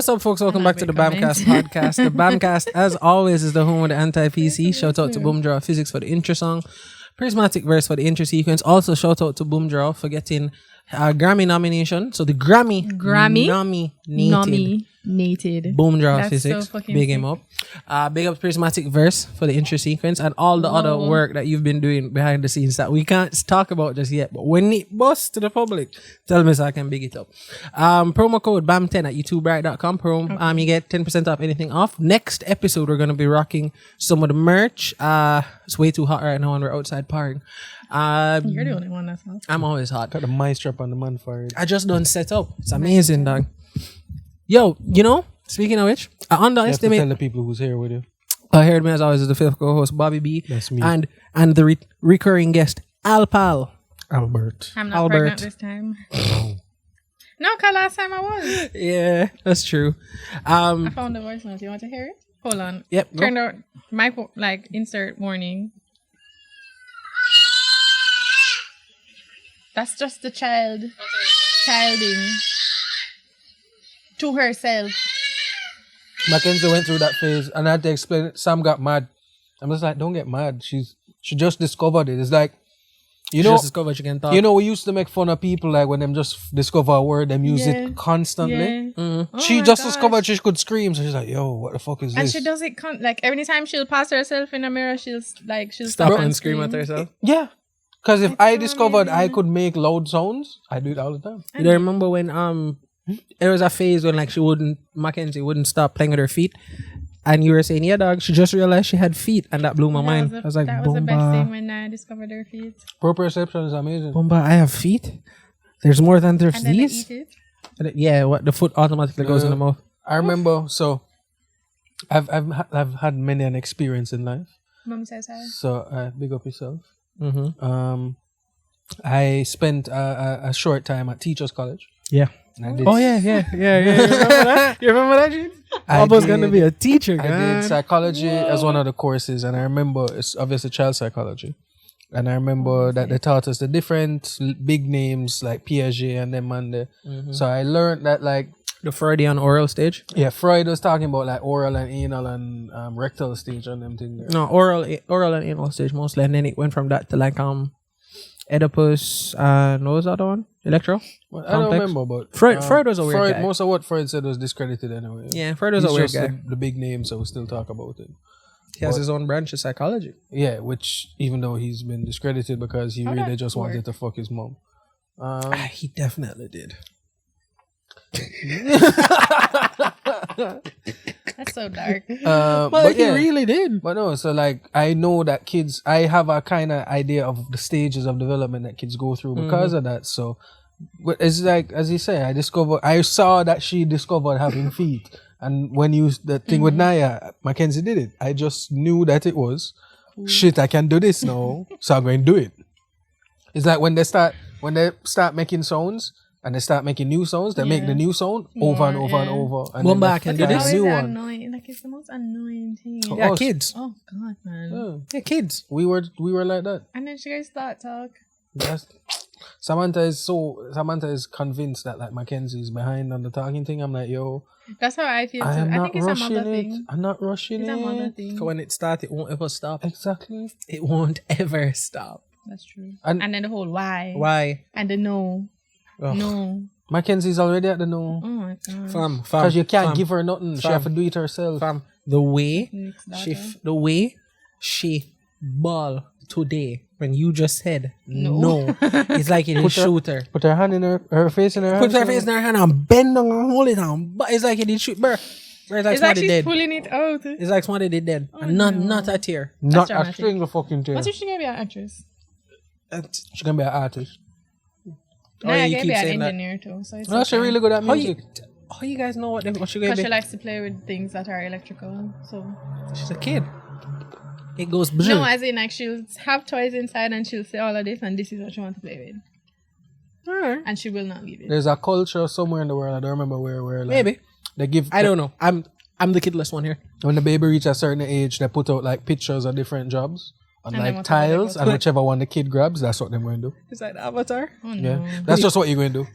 what's up, folks? Welcome back to the BamCast podcast. The BamCast, as always, is the home of the anti-PC. Shout out to Boomdraw Physics for the intro song, Prismatic Verse for the intro sequence. Also, shout out to Boomdraw for getting a Grammy nomination. So the Grammy nominated Boomdraw Physics. So big him up. Big up Prismatic Verse for the intro sequence and all the other work that you've been doing behind the scenes that we can't talk about just yet. But when it busts to the public, tell me so I can big it up. Promo code BAM10 at youtubebright.com. You get 10% off anything off. Next episode, we're going to be rocking some of the merch. It's way too hot right now and we're outside partying. You're the only one that's hot. I'm always hot. Got the mic strap on the man for it. I just done set up. It's amazing, dog. Yo, you know, speaking of which, I underestimate. You have to tell the people who's here with you. I heard me as always as the fifth co-host, Bobby B. That's me. And the recurring guest, Albert. I'm not pregnant this time. No, because last time I was. Yeah, that's true. I found the voice note. You want to hear it? Hold on. Yep. Turned out my insert warning. That's just the childing to herself. Mackenzie went through that phase and I had to explain it. Sam got mad. I'm just like, don't get mad. She just discovered it. It's like, you know, just discovered she can talk. You know, we used to make fun of people like when them just discover a word, them use it constantly. Yeah. Mm-hmm. She just discovered she could scream, so she's like, yo, what the fuck is this? And she does it like every time she'll pass herself in a mirror, she'll stop and scream at herself. Yeah. Because if I discovered I could make loud sounds, I do it all the time. You don't remember when there was a phase when like Mackenzie wouldn't stop playing with her feet, and you were saying, yeah, dog, she just realized she had feet, and that blew my mind. I was like, that was the best thing when I discovered her feet. Proprioception is amazing. Bomba, I have feet. There's more than there's and then these. They eat it. Yeah, what the foot automatically goes in the mouth. I remember. So, I've had many an experience in life. Mom says hi. So big up yourself. Mm-hmm. I spent a short time at Teachers College. Yeah. And I did You remember that? You remember that shit? I was going to be a teacher, I did psychology as one of the courses, and I remember it's obviously child psychology. And I remember that they taught us the different big names like Piaget and them and so I learned that like the Freudian oral stage. Yeah, Freud was talking about like oral and anal and rectal stage and them things. No, oral and anal stage mostly, and then it went from that to like Oedipus and what was the other one? Electro? Well, I don't remember, but Freud was a weird guy. Most of what Freud said was discredited anyway. Yeah, Freud was a weird guy. The big name, so we still talk about it. He has his own branch of psychology. Yeah, which even though he's been discredited because he really just wanted to fuck his mom. He definitely did. That's so dark. But he really did. But no, so like I know that kids, I have a kind of idea of the stages of development that kids go through because of that. So it's like, as you say, I saw that she discovered having feet. And when the thing with Naya, Mackenzie did it. I just knew that it was shit. I can do this now, so I'm going to do it. It's like when they start making sounds. And they start making new sounds. They make the new sound over and over and over. And one back and do this new one. Annoying. Like it's the most annoying thing. Yeah, kids. Oh God, man. Yeah, kids. We were like that. And then she guys start talk. Samantha is convinced that like Mackenzie is behind on the talking thing. I'm like, yo. That's how I feel too. I think it's a mother thing. I'm not rushing it. It's a mother thing. So when it starts, it won't ever stop. Exactly. It won't ever stop. That's true. And then the whole why. Why? And the no. Ugh. No. Mackenzie's already at the no. Oh my God. Fam. Because you can't give her nothing. She have to do it herself. Fam. The way she ball today when you just said no. It's like you did shoot her. Put her hand in her face in her hand. Put her face in her hand and bend down and hold it down. But it's like you did shoot her. It's like she's pulling it out. It's like somebody did dead. And not a tear. Not a single fucking tear. What if she can be an actress? She can be an artist. No, I can be an engineer too. So it's she's really good at music. How you guys know what she gonna be? Because she likes to play with things that are electrical. So she's a kid. It goes. No, as in like she'll have toys inside and she'll say all of this and this is what she wants to play with. Alright. And she will not give it. There's a culture somewhere in the world. I don't remember where. Like, maybe they give. I don't know. I'm the kidless one here. When the baby reaches a certain age, they put out like pictures of different jobs. And like tiles, and whichever one the kid grabs, that's what they're going to do. Is that Avatar? Oh, no. Yeah, that's just what you're going to do.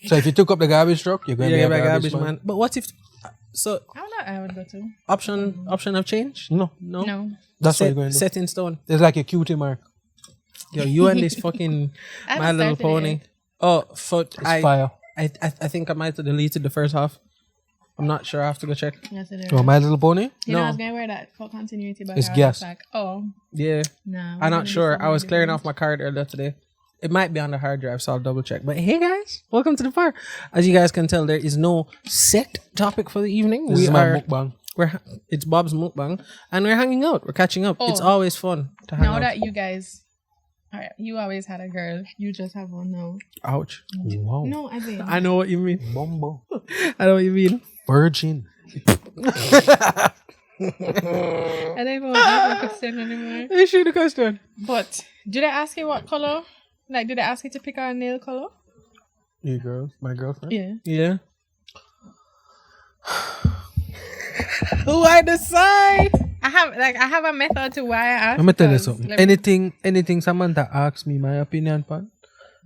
So if you took up the garbage truck, you're going to be a garbage man. But what if? So I would go to. option of change? No. No. That's what you're going to do. Set in stone. It's like a cutie mark. Yo, you and this fucking I My haven't Little started Pony. it. Oh, fuck. It's fire. I think I might have deleted the first half. I'm not sure. I have to go check. Yes, it is. Oh, My Little Pony? You know, No. I was gonna wear that for continuity, but It's I was gas. like, oh, Yeah. no. I'm not sure. I was clearing off my card earlier today. It might be on the hard drive, so I'll double check. But hey, guys, welcome to the bar. As you guys can tell, there is no set topic for the evening. This is my mukbang. It's Bob's mukbang, and we're hanging out. We're catching up. It's always fun to hang Now out. that you guys, alright, you always had a girl. You just have one now. Ouch. Wow. No, I think. I know what you mean. Bumbo. I know what you mean. Virgin. I don't even want to ask a question anymore. Hey, shoot the question. But did I ask you what color? Like, did I ask you to pick a nail color? You girls, my girlfriend. Yeah. Yeah. Who I decide? I have a method to why I ask. Let me tell you 'cause something. let me- Anything Samantha asks me my opinion on,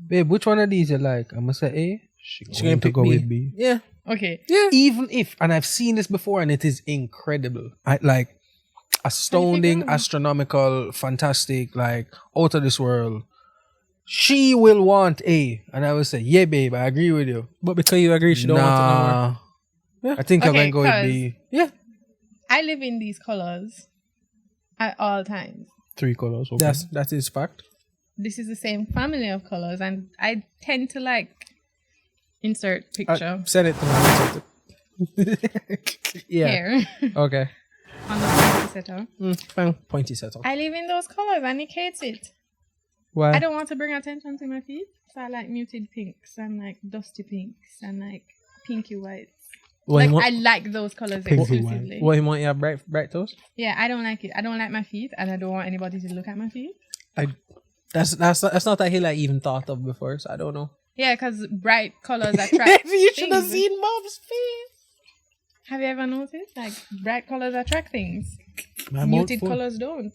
babe, which one of these you like? I'm gonna say A. She's gonna going to pick go B. with B. Yeah. Okay. Yeah. Even if, and I've seen this before, and it is incredible. I like astounding, them? astronomical, fantastic, like out of this world. She will want A, and I will say, yeah, babe, I agree with you. But because you agree, she don't want it no more. Yeah. Yeah. I think I'm Okay, gonna go with 'cause- B. Yeah. I live in these colors at all times. 3 colors. Okay. That is fact. This is the same family of colors, and I tend to like insert picture Send it to me. Yeah. here Okay. on the pointy setter. Fine. Pointy settle. I live in those colors, and Nick hates it. Why? I don't want to bring attention to my feet, so I like muted pinks and like dusty pinks and like pinky whites. What Like you want? I like those colors Pinky exclusively. What you want? Yeah, bright toes. Yeah, I don't like it. I don't like my feet, and I don't want anybody to look at my feet. That's not a hill I even thought of before, so I don't know. Yeah, because bright colors attract. You should have things. seen Bob's face. Have you ever noticed? Like bright colors attract things. My mouth Muted full. colors don't.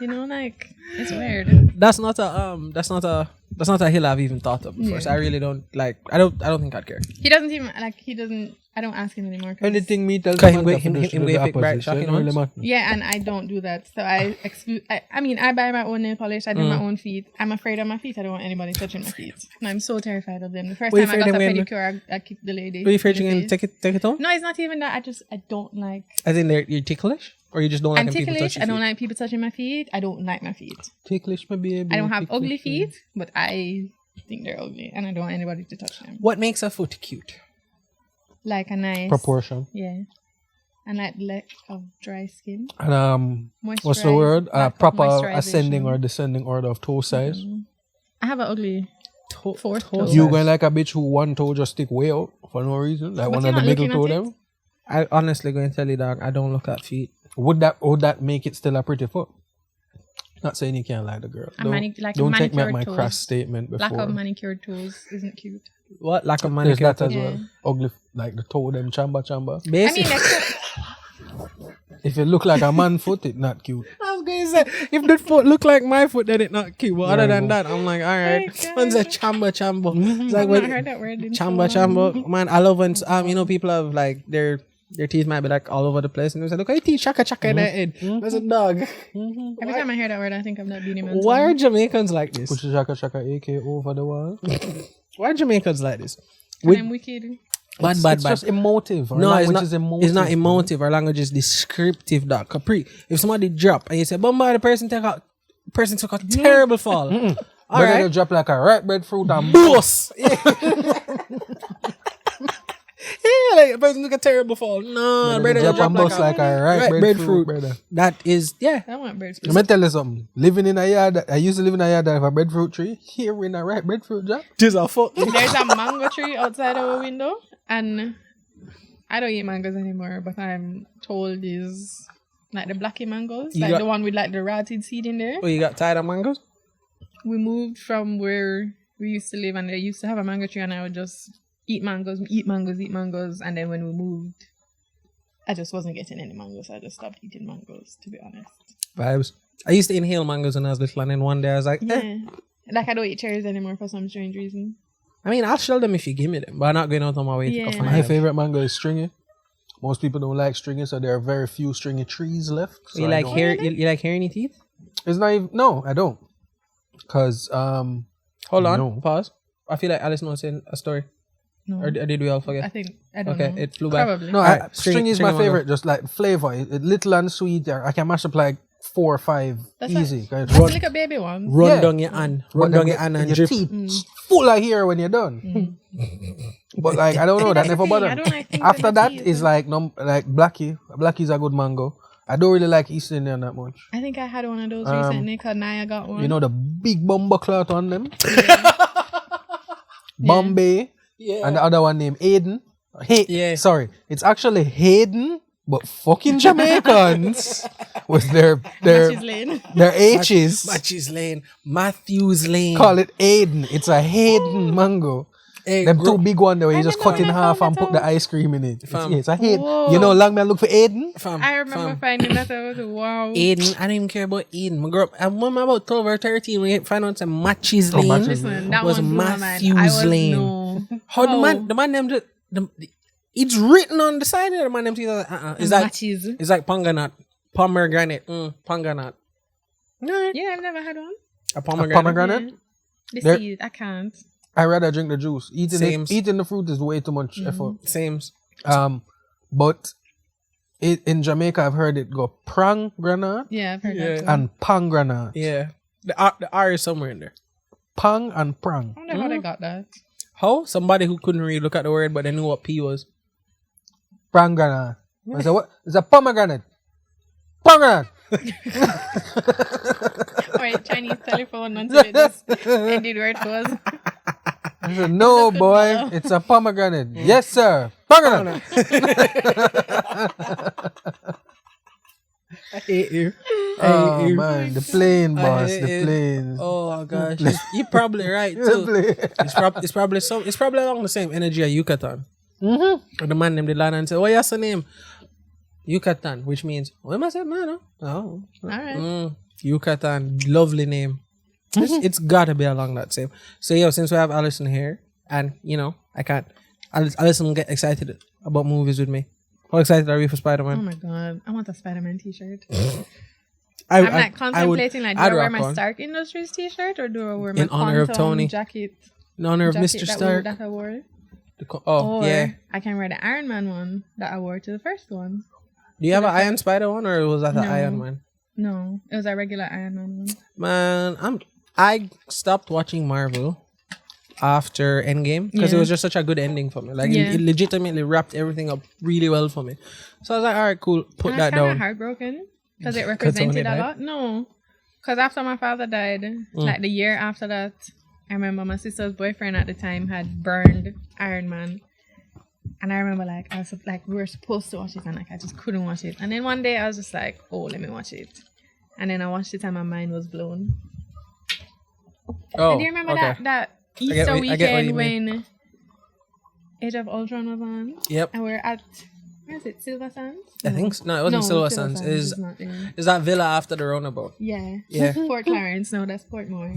You know, like it's weird. That's not a hill I've even thought of before. Yeah. So I really don't like. I don't think I'd care. He doesn't even like. He doesn't. I don't ask him anymore. 'Cause- Anything me tell Cause him Samantha him- to do, him she do go the pick bright opposite. shocking So it don't really ones. matter. Yeah, and I don't do that. So I exclude. I mean, I buy my own nail polish. I do my own feet. I'm afraid of my feet. I don't want anybody touching my feet. And I'm so terrified of them. The first What you time I got a afraid of pedicure, I kicked the lady. Are you afraid in you're the gonna face. take it home? No, it's not even that. I don't like. As in, you're ticklish, or you just don't like I'm when people touch ticklish. your I don't feet? like people touching my feet. I don't like my feet. Ticklish, my baby. I don't have ticklish, ugly my- feet, but I think they're ugly, and I don't want anybody to touch them. What makes a foot cute? Like a nice Proportion. Yeah, and like lack of dry skin. And what's the Moisturize- word? lack of Proper moisturization. ascending or descending order of toe size. I have an ugly fourth toe. You going like a bitch who one toe just stick way out for no reason, like But one you're of the not middle looking toe at them. I honestly going to tell you, dog. I don't look at feet. Would that make it still a pretty foot? Not saying you can't like the girl. A Don't, a don't take me at manicured my toes. crass statement Lack before. of manicured toes isn't cute. What lack of There's manicure? that as Yeah. well. Ugly, like the toe them chamba. I mean, Basically, If it look like a man foot, it not cute. I was going to say, if the foot look like my foot, then it not cute. But other Right, than bro. that, I'm like, all right. God. Man's a chamba. It's like I've not when heard that word in so long. chamba. Man, I love when people have like their teeth might be like all over the place, and they say, look at your teeth, chaka in their head. There's a dog. Every time I hear that word, I think of that Beanie Man. Why are song. Jamaicans like this? Put your shaka AK over the wall. Why are Jamaicans like this? And I'm wicked. Bad. It's just emotive. Our No, it's language not. is emotive. It's not emotive. Our language is descriptive. Dog. Capri. If somebody drop and you say, "Bomba," the person took a terrible fall. All But then you right. drop like a ripe breadfruit and Boss. Yeah, like a person took a terrible fall. No, brother, drop you and bust like a ripe breadfruit, brother. That is, yeah. I want birds. Let me tell you something. Living in a yard, I used to live in a yard that have a breadfruit tree. Here in a ripe breadfruit drop. Just a fuck. There's a mango tree outside our window, and I don't eat mangoes anymore, but I'm told is like the blacky mangoes, You like got- the one with like the rotted seed in there. Oh, you got tired of mangoes? We moved from where we used to live, and they used to have a mango tree, and I would just eat mangoes, and then when we moved, I just wasn't getting any mangoes, so I just stopped eating mangoes, to be honest. Vibes. I used to inhale mangoes when I was little, and then one day I was like, Yeah. Like I don't eat cherries anymore for some strange reason. I mean, I'll shell them if you give me them, but I'm not going out on my way to Yeah. go for My favorite mango is stringy. Most people don't like stringy, so there are very few stringy trees left. So You I like don't- hair? You like hair in your teeth? It's not even. No, I don't. Cause Hold on, No. pause. I feel like Alice knows in a story, No. or did we all I forget? think I don't Okay, know. it flew back. Probably. no, Alright, stringy is stringy my mango. favorite. Just like flavor, it little and sweet. I can mash up like 4 or 5 That's easy. Like, 'Cause- that's like a baby one. Run Yeah. down your hand, but run then down your hand and your drip. teeth full of hair when you're done. But like I don't know, that That's the never thing, bothered I me. don't like things After in the that teeth. is like like Blackie. Blackie's a good mango. I don't really like East Indian that much. I think I had one of those recently because Naya got one. You know the big bumper cloth on them. Bombay. Yeah. And the other one named Aiden. Yeah. Sorry, it's actually Hayden, but fucking Jamaicans with their Matches Lane. their H's Matches Lane, Matthews Lane. call it Aiden. It's a Hayden mango. Hey, Them bro, two big one there where you I just remember cut in when I half found and that put the out. ice cream in it. Fam. It's a Hayden. Whoa. You know how long man look for Aiden? fam, I remember fam. finding that. I was like, wow. Aiden, I don't even care about Aiden. I grew up, I'm about 12 or 13 when I find out some Matches Lane. Matches Listen, that was one blew my mind. Matthews I was Lane. no. How the man them just, it's written on the side of the man them teeth. It's like Matches. it's like pomegranate, pomegranate. No, Yeah, I've never had one. a pomegranate. Pomegranate? Yeah. The There- seed, I can't. I rather drink the juice. Sames. Eating the fruit is way too much effort. Same. But in Jamaica, I've heard it go prang granate Yeah, I've heard Yeah. that. Too. and pang granate. Yeah, the R is somewhere in there. Pang and prang. I wonder how they got that. How somebody who couldn't really look at the word but they knew what P was. Prang granate. I said, what? It's a pomegranate. Pomegranate. Alright, Chinese telephone until it just ended where it was. I said, no, boy. It's a pomegranate. Yes, sir. Pomegranate. I hate you. Oh, man. The plane, boss. hate The it. plane. Oh gosh, you're probably right The too. plane. It's probably along the same energy as Yucatan. Or the man named the land and said, "Oh, yes, the name Yucatan," which means what am I saying? No. Oh, Alright. Yucatan, lovely name. It's gotta be along that same. So yo, since we have Alison here, and you know, I can't. Alison get excited about movies with me. How excited are you for Oh SpiderMan? my god. I want a Spider-Man t-shirt. I I'm would- like contemplating like do I I'd wear rock my one. Stark Industries t-shirt or do I wear my In honor of Quantum Tony. jacket? In honor of jacket Mr. that Stark. that I wore. Oh Or yeah. I can wear the Iron Man one that I wore to the first one. Do you have an Iron Spider one, or was that the No. Iron Man? No, it was a regular Iron Man one. Man, I stopped watching Marvel after Endgame because it Yeah. was just such a good ending for me. Like Yeah. it legitimately wrapped everything up really well for me. So I was like, all right, cool, put And that I was kind of down. heartbroken because it Tony represented a died? lot. No, because after my father died, like the year after that, I remember my sister's boyfriend at the time had burned Iron Man. And I remember like I was like we were supposed to watch it and like I just couldn't watch it. And then one day I was just like, oh, let me watch it. And then I watched it and my mind was blown. Oh, And do you remember okay. that get Easter what- I get what you weekend when Age of Ultron was on? Yep, And we're at, where is it, Silver Sands? I think so. No, it wasn't Silver Sands. Is not there. Is that villa after the roundabout? Yeah. Yeah. Fort Clarence. No, that's Portmore.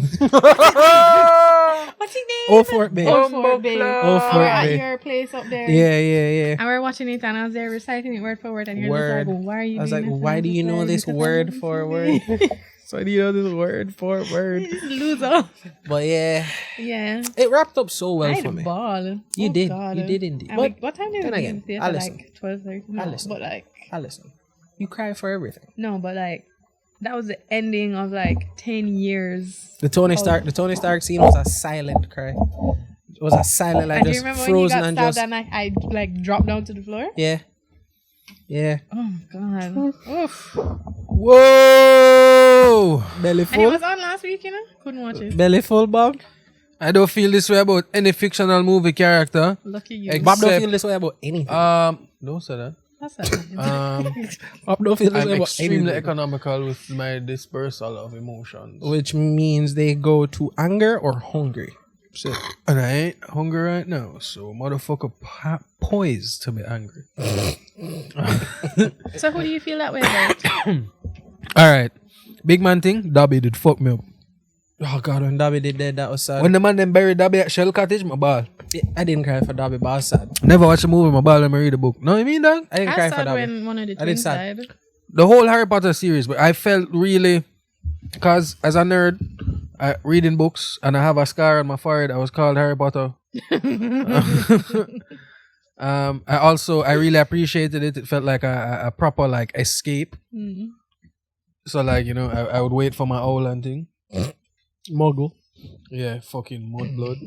Oh, What's his name? Oh, Fort Bay. Old Fort Bay. Old And Fort we're at Bay. your place up there. Yeah. And we're watching it and I was there reciting it word for word. And you're Word. just like, why are you I was doing like, this? why And do I'm you just know like, this because word I'm for listening. word? So do you know this word for word? This loser. But yeah, Yeah. it wrapped up so well I had for a me. ball. You Oh, did. God. You did indeed. And But like, what time did then we again, get I there? listen. Like 12:30. I No, listen. but like, Listen, you cry for everything. no, but like, that was the ending of like 10 years. The Tony Stark scene was a silent cry. It was a silent, like And do you just remember when you frozen got and stabbed just and I like dropped down to the floor? yeah. Oh my god. Oof. whoa! Belly And it full. was on last week, you know? Couldn't watch it. Belly full, Bob. I don't feel this way about any fictional movie character. Lucky you. Ex- Bob don't Except- feel this way about anything. Don't say that. That's not Bob don't feel this way I'm about extremely anything. economical with my dispersal of emotions. Which means they go to anger or hungry. So, And I ain't hungry right now, so motherfucker poised to be angry. So who do you feel that way about? Alright. Big man thing, Dobby did fuck me up. Oh God, when Dobby did that, that was sad. When the man then buried Dobby at Shell Cottage, my ball. I didn't cry for Dobby, but I was sad. Never watch a movie, my ball, let me read a book. Know what I mean, dog? I didn't I cry for sad Dobby. when one of the I did twins sad. died. The whole Harry Potter series, but I felt really, because as a nerd, reading books, and I have a scar on my forehead, I was called Harry Potter. I really appreciated it. It felt like a proper like escape. Mm-hmm. So like, you know, I would wait for my owl and thing. Muggle. Yeah, fucking mudblood.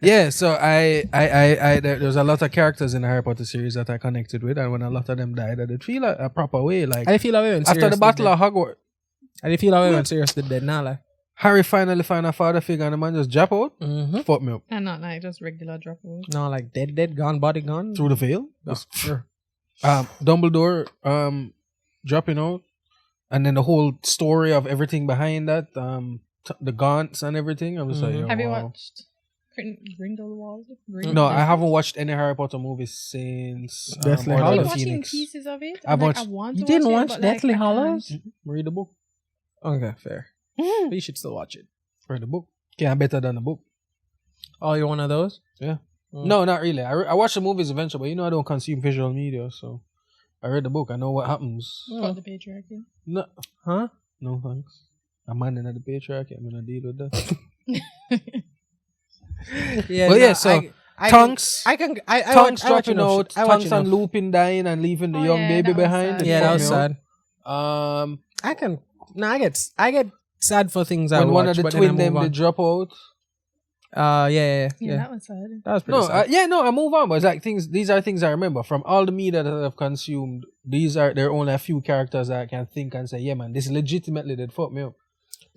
Yeah, so there's a lot of characters in the Harry Potter series that I connected with, and when a lot of them died, I did feel a proper way. Like I feel away when after the Battle of Hogwarts, I did feel away when Sirius did that. Now, like Harry finally found a father figure, and the man just jump out. Fuck me up And not like just regular dropout. no, like dead, gone, body gone. through the veil. No, sure. Dumbledore dropping out, and then the whole story of everything behind that, the gaunts and everything. I'm just like, yo, Have you wow. watched Grindelwald? No, I haven't watched any Harry Potter movies since Deathly Order of Hallows. the I'm watching Phoenix. pieces of it. I've Like, watched- I want You to didn't watch watch it, but, Deathly like, I Hallows? can't. Read the book. Okay, fair. But you should still watch it. Read the book. Yeah, better than the book. Oh, you're one of those? Yeah. Mm. No, not really. I watch the movies eventually, but you know I don't consume visual media, so I read the book. I know what happens. Fuck the patriarchy. No, Huh? no thanks. I'm man in the patriarchy. I'm gonna deal with that. Yeah. Well, yeah, so Tonks, Tonks dropping out, Tonks and Lupin dying and leaving the Oh, young yeah, baby that was behind. sad. Yeah, that was Fuck me sad. up. I get sad for things I When watch, one of the but twin then I them move they on. drop out. Yeah, Yeah. that was sad. That was pretty No, sad. I move on, but it's like things. These are things I remember from all the media that I've consumed. There are only a few characters that I can think and say, yeah, man, this legitimately did fuck me up.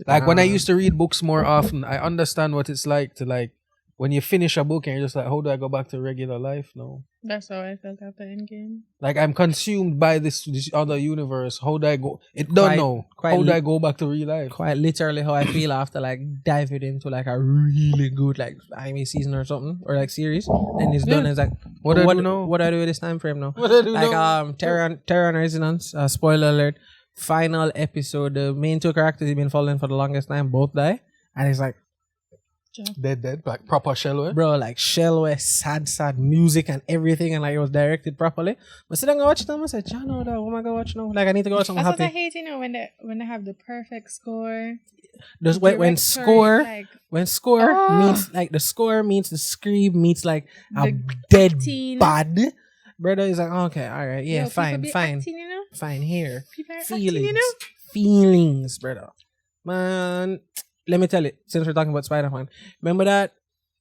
Like when I used to read books more often, I understand what it's like to like when you finish a book and you're just like, how do I go back to regular life? No, That's how I felt after Endgame. like I'm consumed by this other universe. How do I go? It don't Quite- know. quite How do li- I go back to real life? Quite literally how I feel after like diving into like a really good like anime season or something or like series. Then it's done. Yeah. It's like What I do now? What I do with this time frame now? What I do Like now? Terror and Resonance. Spoiler alert. Final episode. The main two characters you've been following for the longest time both die, and it's like, Dead, like proper shell. bro, like shellware, sad music and everything, and like it was directed properly. But sit down and watch them. I said, John, what am I gonna watch now? Like I need to go watch something That's what I happy. hate, when they have the perfect score. Just when Director, score. like, When score Oh. meets like the score meets the scream meets like a The dead acting. bad brother is like, okay, all right, yeah, yo, fine, people be fine, acting, fine here. People are Feelings, acting, feelings, brother. Man, let me tell you, since we're talking about Spider-Man, remember that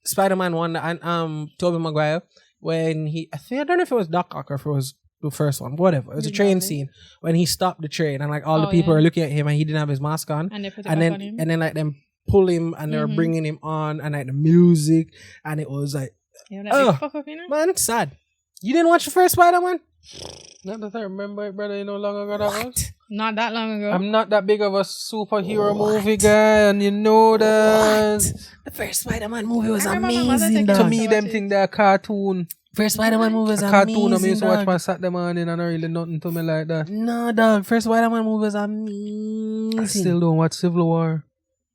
Spider-Man one and Tobey Maguire when I don't know if it was Doc Ock or if it was the first one, whatever. It was a train scene when he stopped the train and like all the people yeah. are looking at him and he didn't have his mask on. And they put it And back then on him. and then like them pull him and they were bringing him on and like the music and it was like, Yeah, that Oh. big fuck up, man, it's sad. You didn't watch the first Spider-Man? Not that I remember it, brother. You know, long ago that was. Not that long ago. I'm not that big of a superhero movie guy, and you know that. The first Spider-Man movie was I remember my mother amazing, taking dog. To Dog. me, them think they're a cartoon. First Spider-Man movie was A cartoon I amazing, used to watch dog. my Saturday morning, and I really nothing to me like that. No, dog. First Spider-Man movie was amazing. I still don't watch Civil War.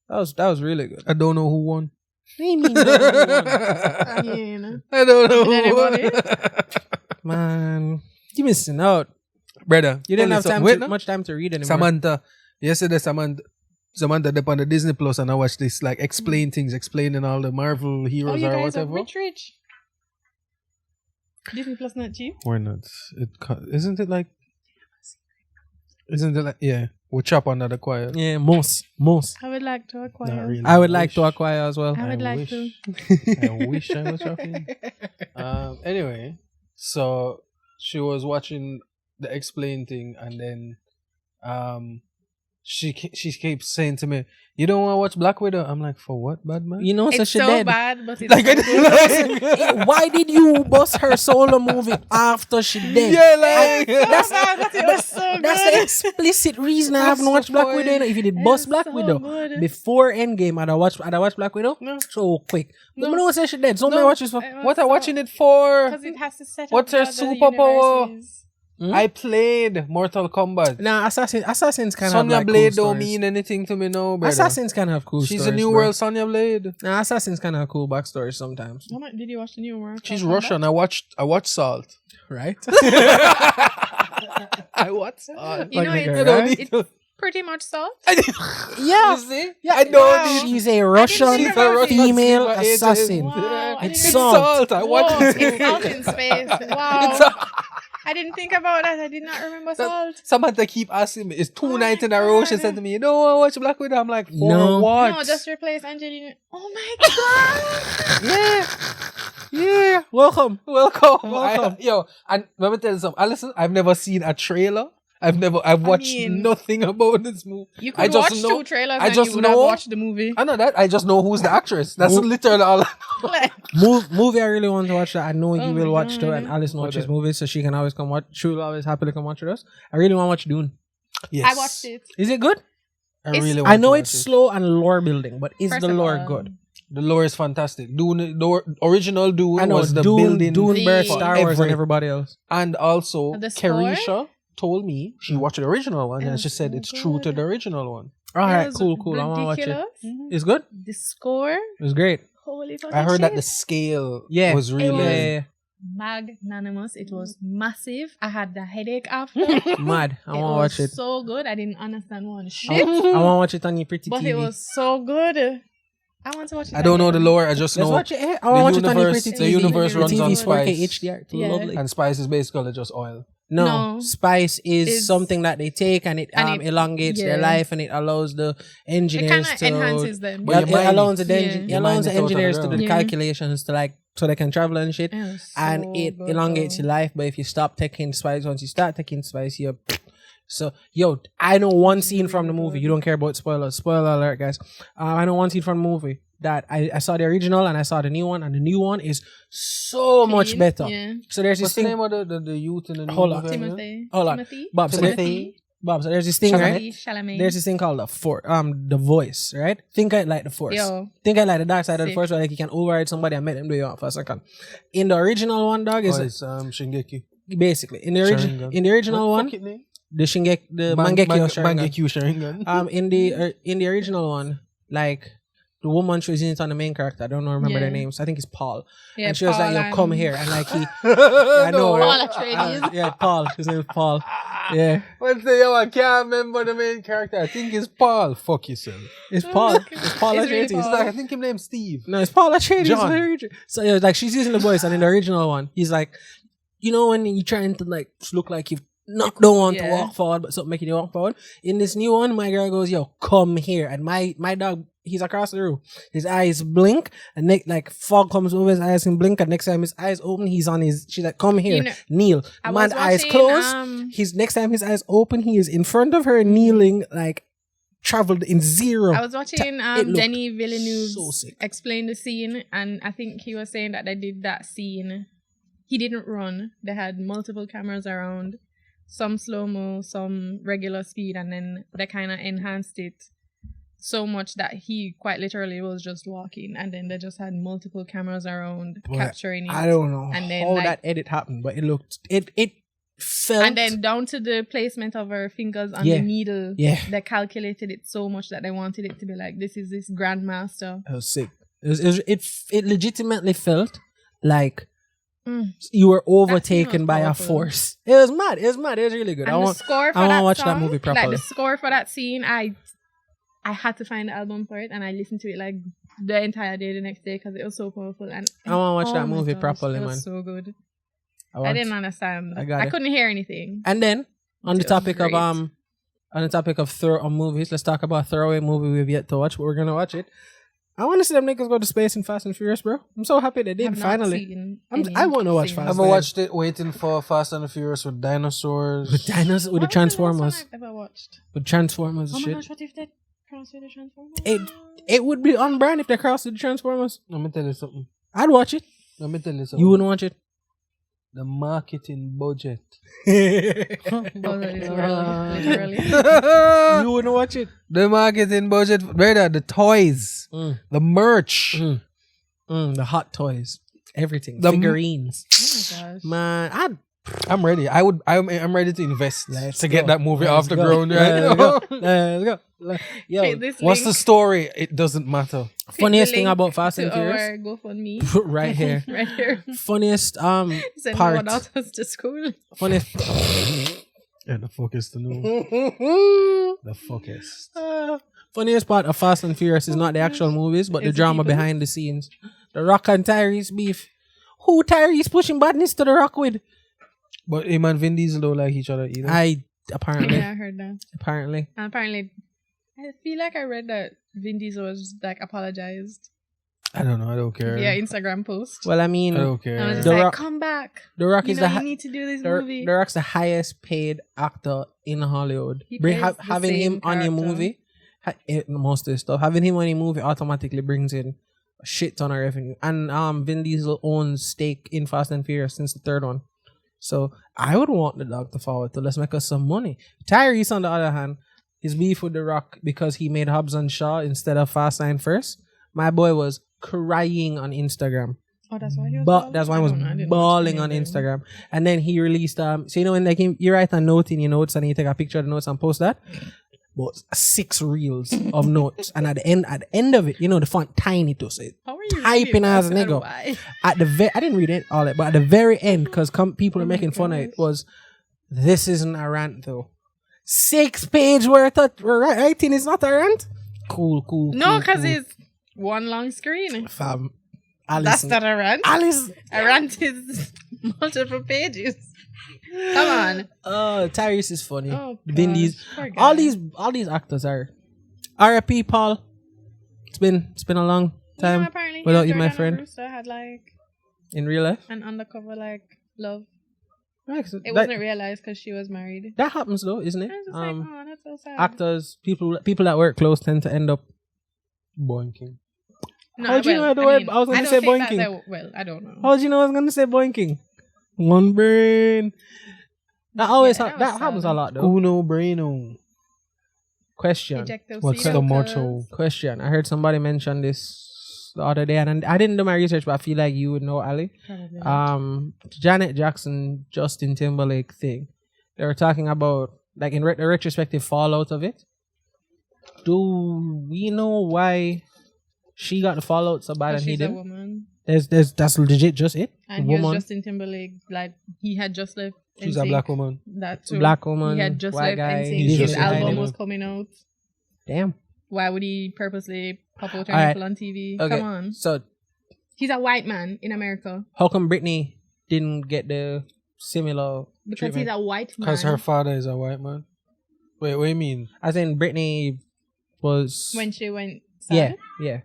That was really good. I don't know who won. What do you mean? No, I don't know Did who won. anybody? man, you missing out. Brother, You didn't have tell time me something. Wait, much time to read anymore. Samantha. Yesterday, Samantha dip on the Disney Plus, and I watched this like explaining all the Marvel Oh, heroes you or guys are whatever. rich. Disney Plus not cheap. Why not? Isn't it like yeah? We chop under the choir. Yeah, most. I would like to acquire. Not really. I would like to wish. acquire as well. I would like wish. to. I wish I was chopping. Anyway, so she was watching the explain thing, and then she keeps saying to me, "You don't want to watch Black Widow?" I'm like, "For what, bad man?" You know, so It's she so dead. bad, but it's Like, so I good. didn't Why did you bust her solo movie after she dead? Yeah, like That's but it was so That's good. the explicit reason I haven't That's watched the Black point. Widow. You know. If you did It bust was Black so Widow good. before Endgame, I'd have watched Black Widow No. so quick. No. No, no one said she dead. So No. many watch this for. It was What are so- watching it for? Because it has to set What's up her the other superpower? universes. I played Mortal Kombat. Nah, Assassin's kind of Sonya like Blade cool don't stories. mean anything to me now, brother. Assassin's kind of have cool She's stories. a New bro. World Sonya Blade. Nah, Assassin's kind of have cool backstories sometimes. Did you watch the new one? She's Russian. I watched Salt. Right? I watched Salt. You know, Like nigga, it's, right? it's pretty much salt. Yeah. You see? I know She's a Russian She's a Russian female female assassin. Wow, I It's didn't- salt. I Whoa, watched it's salt in space. Wow. It's I didn't think about that. I did not remember salt. Samantha keep asking me, it's 2 Oh nights my in a row. She God. said to me, you know what, watch Black Widow? I'm like, for No. what? No, just replace Angelina. Oh my god. Yeah. Welcome. Welcome. And let me tell you something. Listen, I've never seen a trailer. I've watched nothing about this movie. You I could just watch know- 2 trailers I and just you would have know- watched the movie. I know that. I just know who's the actress. That's literally all. Like, Movie I really want to watch that I know you Oh will my watch God. too, and Alice What watches is- movies, so she can always come watch. She will always happily come watch with us. I really want to watch Dune. Yes. I watched it. Is it good? I It's- really I want know to it's watch it. slow and lore building, but is First the of lore all, good? The lore is fantastic. The original Dune I know was the Dune building. birthed for Star Wars and every- everybody else. And also, The score? Carisha told me she watched the original one It and was she said so it's true to good. the original one. All It right, was cool. I want to watch it. ridiculous. It's good. The score, It was great. holy fucking I heard that shit. the scale Yeah. was really Yeah, Magnanimous. It was massive. I had the headache after. mad. I want to was watch it. so good. I didn't understand one I shit, want to watch it on your pretty but TV. it was so good. I want to watch it. I don't know the again. lore. I just Let's know watch it. I want to watch it on your universe- pretty the TV. universe The runs TV on is 4K spice. HDR. It's Yeah. lovely. and spice is basically just oil. No, No. spice is It's- something that they take and it and it- elongates their yeah. life and it allows the It engineers kind of to enhances them. But it you mine allows the, it. it Yeah. allows You the mine it out of the engineers to do the ground. Yeah. calculations to like so they can travel and shit. It was And so it good, elongates though. your life. But if you stop taking spice, once you start taking spice, you're so I know one scene from the movie. You don't care about spoilers. Spoiler alert, guys. I know one scene from the movie that I saw the original and I saw the new one, and the new one is so much Clean. better. Yeah. So there's this What's the thing. name of the youth in the new Hold on. movie again? Timothy. Hold on. Timothy. Bob, so Timothy. there's this thing, right? Timothy Chalamet. There's this thing called the voice, right? Think I like the force. Yo. Think I like the dark side of the Sick. force, where like you can override somebody and make them do it for a second. In the original one, dog, Oh, is it's Shingeki. basically in the Sharingan. original What one, the fuck it name? the Mangekyo Sharingan. Mangekyo Sharingan. In the original one, like the woman she was in it on the main character. I don't know remember their Yeah. names. I think it's Paul. Yeah, And she was like, Paul "Yo, come and- here," and like he, I know, Paul right? Atreides. Yeah, Paul. His name is Paul. Yeah, What's the yo? I can't remember the main character. I think it's Paul. Fuck yourself. it's Paul. It's Paul It's really Atreides. It's Paul. like I think his name's Steve. No, it's Paul Atreides. John. So yeah, like she's using the voice, and in the original one, he's like, you know, when you're trying to like look like you don't want to Yeah. walk forward, but something making you walk forward. In this new one, my girl goes, "Yo, come here," and my dog, he's across the room. His eyes blink, and like fog comes over his eyes and blink, and next time his eyes open, he's on his. She's like, "Come here, You know, kneel." I Man, was eyes watching, closed. His next time his eyes open, he is in front of her, kneeling, like traveled in zero. I was watching it looked Denis Villeneuve so sick. explain the scene, and I think he was saying that they did that scene. He didn't run. They had multiple cameras around, some slow-mo, some regular speed, and then they kind of enhanced it so much that he quite literally was just walking, and then they just had multiple cameras around But capturing it. I don't know And then, how like- that edit happened, but it felt. And then down to the placement of her fingers on Yeah. the needle. Yeah. They calculated it so much that they wanted it to be like, this is this grandmaster. It was sick. It legitimately felt like Mm. you were That scene overtaken was by a powerful. force. It was mad. It was really good. And the score for I wanna that watch that song, movie properly. Like the score for that scene, I had to find the album for it, and I listened to it like the entire day the next day because it was so powerful. And I wanna watch that my movie gosh, properly, it man. was so good. I want- didn't understand. I got it. couldn't hear anything. And then on the It was topic of great. on the topic of movies, let's talk about a throwaway movie we've yet to watch, but we're gonna watch it. I want to see them niggas go to space in Fast and Furious, bro. I'm so happy they did Have not finally. seen I wanna watch anything. Fast. I've watched it waiting for Fast and the Furious with dinosaurs. With dinosaurs, with the What was the last one Transformers, I've ever watched? with Transformers Oh and my shit. gosh, what if they cross with the Transformers? It would be on brand if they crossed with the Transformers. Let me tell you something. I'd watch it. Let me tell you something. You wouldn't watch it. The marketing budget. Literally. You wouldn't watch it. The marketing budget, brother. The toys, the merch. The hot toys, everything, The figurines. Oh my gosh. Man, I'm ready. I'm ready to invest to get that movie off the ground. Let's Right? go. Let's go. Yo, Click this What's the link, story? It doesn't matter. click funniest the thing link about Fast to and Furious? our GoFundMe. Right here. Right here. Funniest Send no part. one daughters to school. Funniest. Yeah, the fuck is the new. The fuckest. Funniest part of Fast and Furious is not the actual movies, but the It's the drama people. behind the scenes. The Rock and Tyrese beef. Who Tyrese pushing badness to the Rock with? But him and Vin Diesel don't like each other either. Apparently. Yeah, I heard that. Apparently. And apparently, I feel like I read that Vin Diesel was like apologized I don't know. I don't care. via Instagram post. Well, I I mean, don't And I was care. just The like, Rock- come back. The Rock You is know, the you need to do this movie. The Rock's the highest paid actor in Hollywood. He plays the Having him same on your character. movie, most of the stuff, having him on your movie automatically brings in a shit ton of revenue. And Vin Diesel owns stake in Fast and Furious since the third one. So I would want the dog to forward to let's make us some money. Tyrese, on the other hand, his beef with The Rock because he made Hobbs and Shaw instead of Fast Nine first. My boy was crying on Instagram. Oh, that's why he was. But that's why I was I didn't watch bawling any on of them. Instagram. And then he released so you know when like you write a note in your notes and you take a picture of the notes and post that? But 6 reels of notes. And at the end of it, you know the font tiny to say How are you typing reading as that? nigga. Why? At the I didn't read it all that, but at the very end, because people are making fun of it, was this isn't a rant though. 6-page worth of writing is not a rant. Cool. No, because it's one long screen. Fam. That's not a rant. Alice. A rant is multiple pages. Come on. Oh, Tyrese is funny. Oh, Vin gosh, Diesel. poor guy. All these actors are. R.I.P. Paul. It's been a long time apparently without he you, and my Jordana friend. Brewster had like In real life. an undercover like love. Right, so It that, wasn't realized because she was married. that happens though, isn't it? I was just like, oh, that's so sad. Actors, people that work close tend to end up. Boinking. No, How'd you know the word? I was gonna say don't think boinking. well, I don't know. How did you know I was gonna say boinking? One brain. That always Yeah, that that was happens sad. a lot though. Uno Braino. Question. What's the motto? Question. I heard somebody mention this the other day, and I didn't do my research, but I feel like you would know, Ali. Janet Jackson, Justin Timberlake thing. They were talking about like in the retrospective fallout of it. Do we know why she got the fallout so bad and he she's a didn't? woman. That's legit just it. And he was Justin Timberlake, like he had just left. She's a NSYNC. black woman. That too. Black woman, He had just white left guy. NSYNC. He's His just album indicted. was coming out. Damn. Why would he purposely pop out All right. people on TV? Okay. Come on. So He's a white man in America how come Britney didn't get the similar because treatment? he's a white man. Because her father is a white man. Wait, what do you mean? I think Britney was when she went sad, yeah.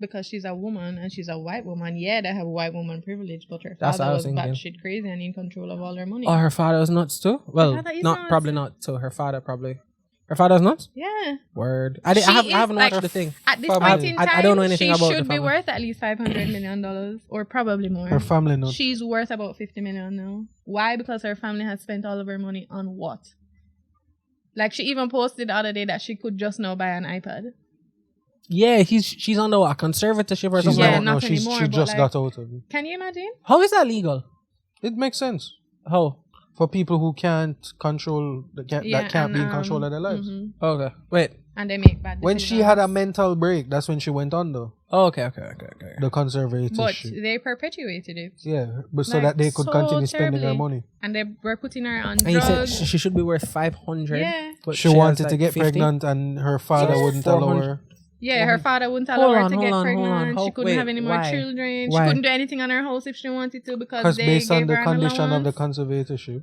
because she's a woman and she's a white woman. Yeah, they have white woman privilege, but her That's what I father was was thinking. batshit crazy and in control of all their money. Oh, her father was nuts too. Well, father is not nuts. probably not. So her father probably. Her father's nuts. Yeah. Word. I She haven't is, like, watched the thing. At this Family. point in time, I don't know anything she about the should be family. worth at least $500 million or probably more. Her family not. She's worth about 50 million now. Why? Because her family has spent all of her money on what? Like she even posted the other day that she could just now buy an iPad. Yeah, she's under what, conservatorship or She's something. Yeah, like that. not she's, anymore, she but just like- got out of it. Can you imagine? How is that legal? It makes sense. How? For people who can't control, that can't be in control of their lives. mhm. Okay. Wait. And they make bad decisions. When she had a mental break, that's when she went under Oh, okay. the conservatorship. But they perpetuated it. Yeah, but so Like, that they could so continue spending her terribly. money. And they were putting her on And you said drugs. she should be worth 500. Yeah. But She has wanted like to get 50? pregnant, and her father Yeah. wouldn't allow 400. her. Yeah, her father wouldn't Hold allow her on, to hold get on, hold on. pregnant. She couldn't Wait, have any more why? children. Why? She couldn't do anything on her house if she wanted to because Because they based gave on the her an condition of the allowance. conservatorship,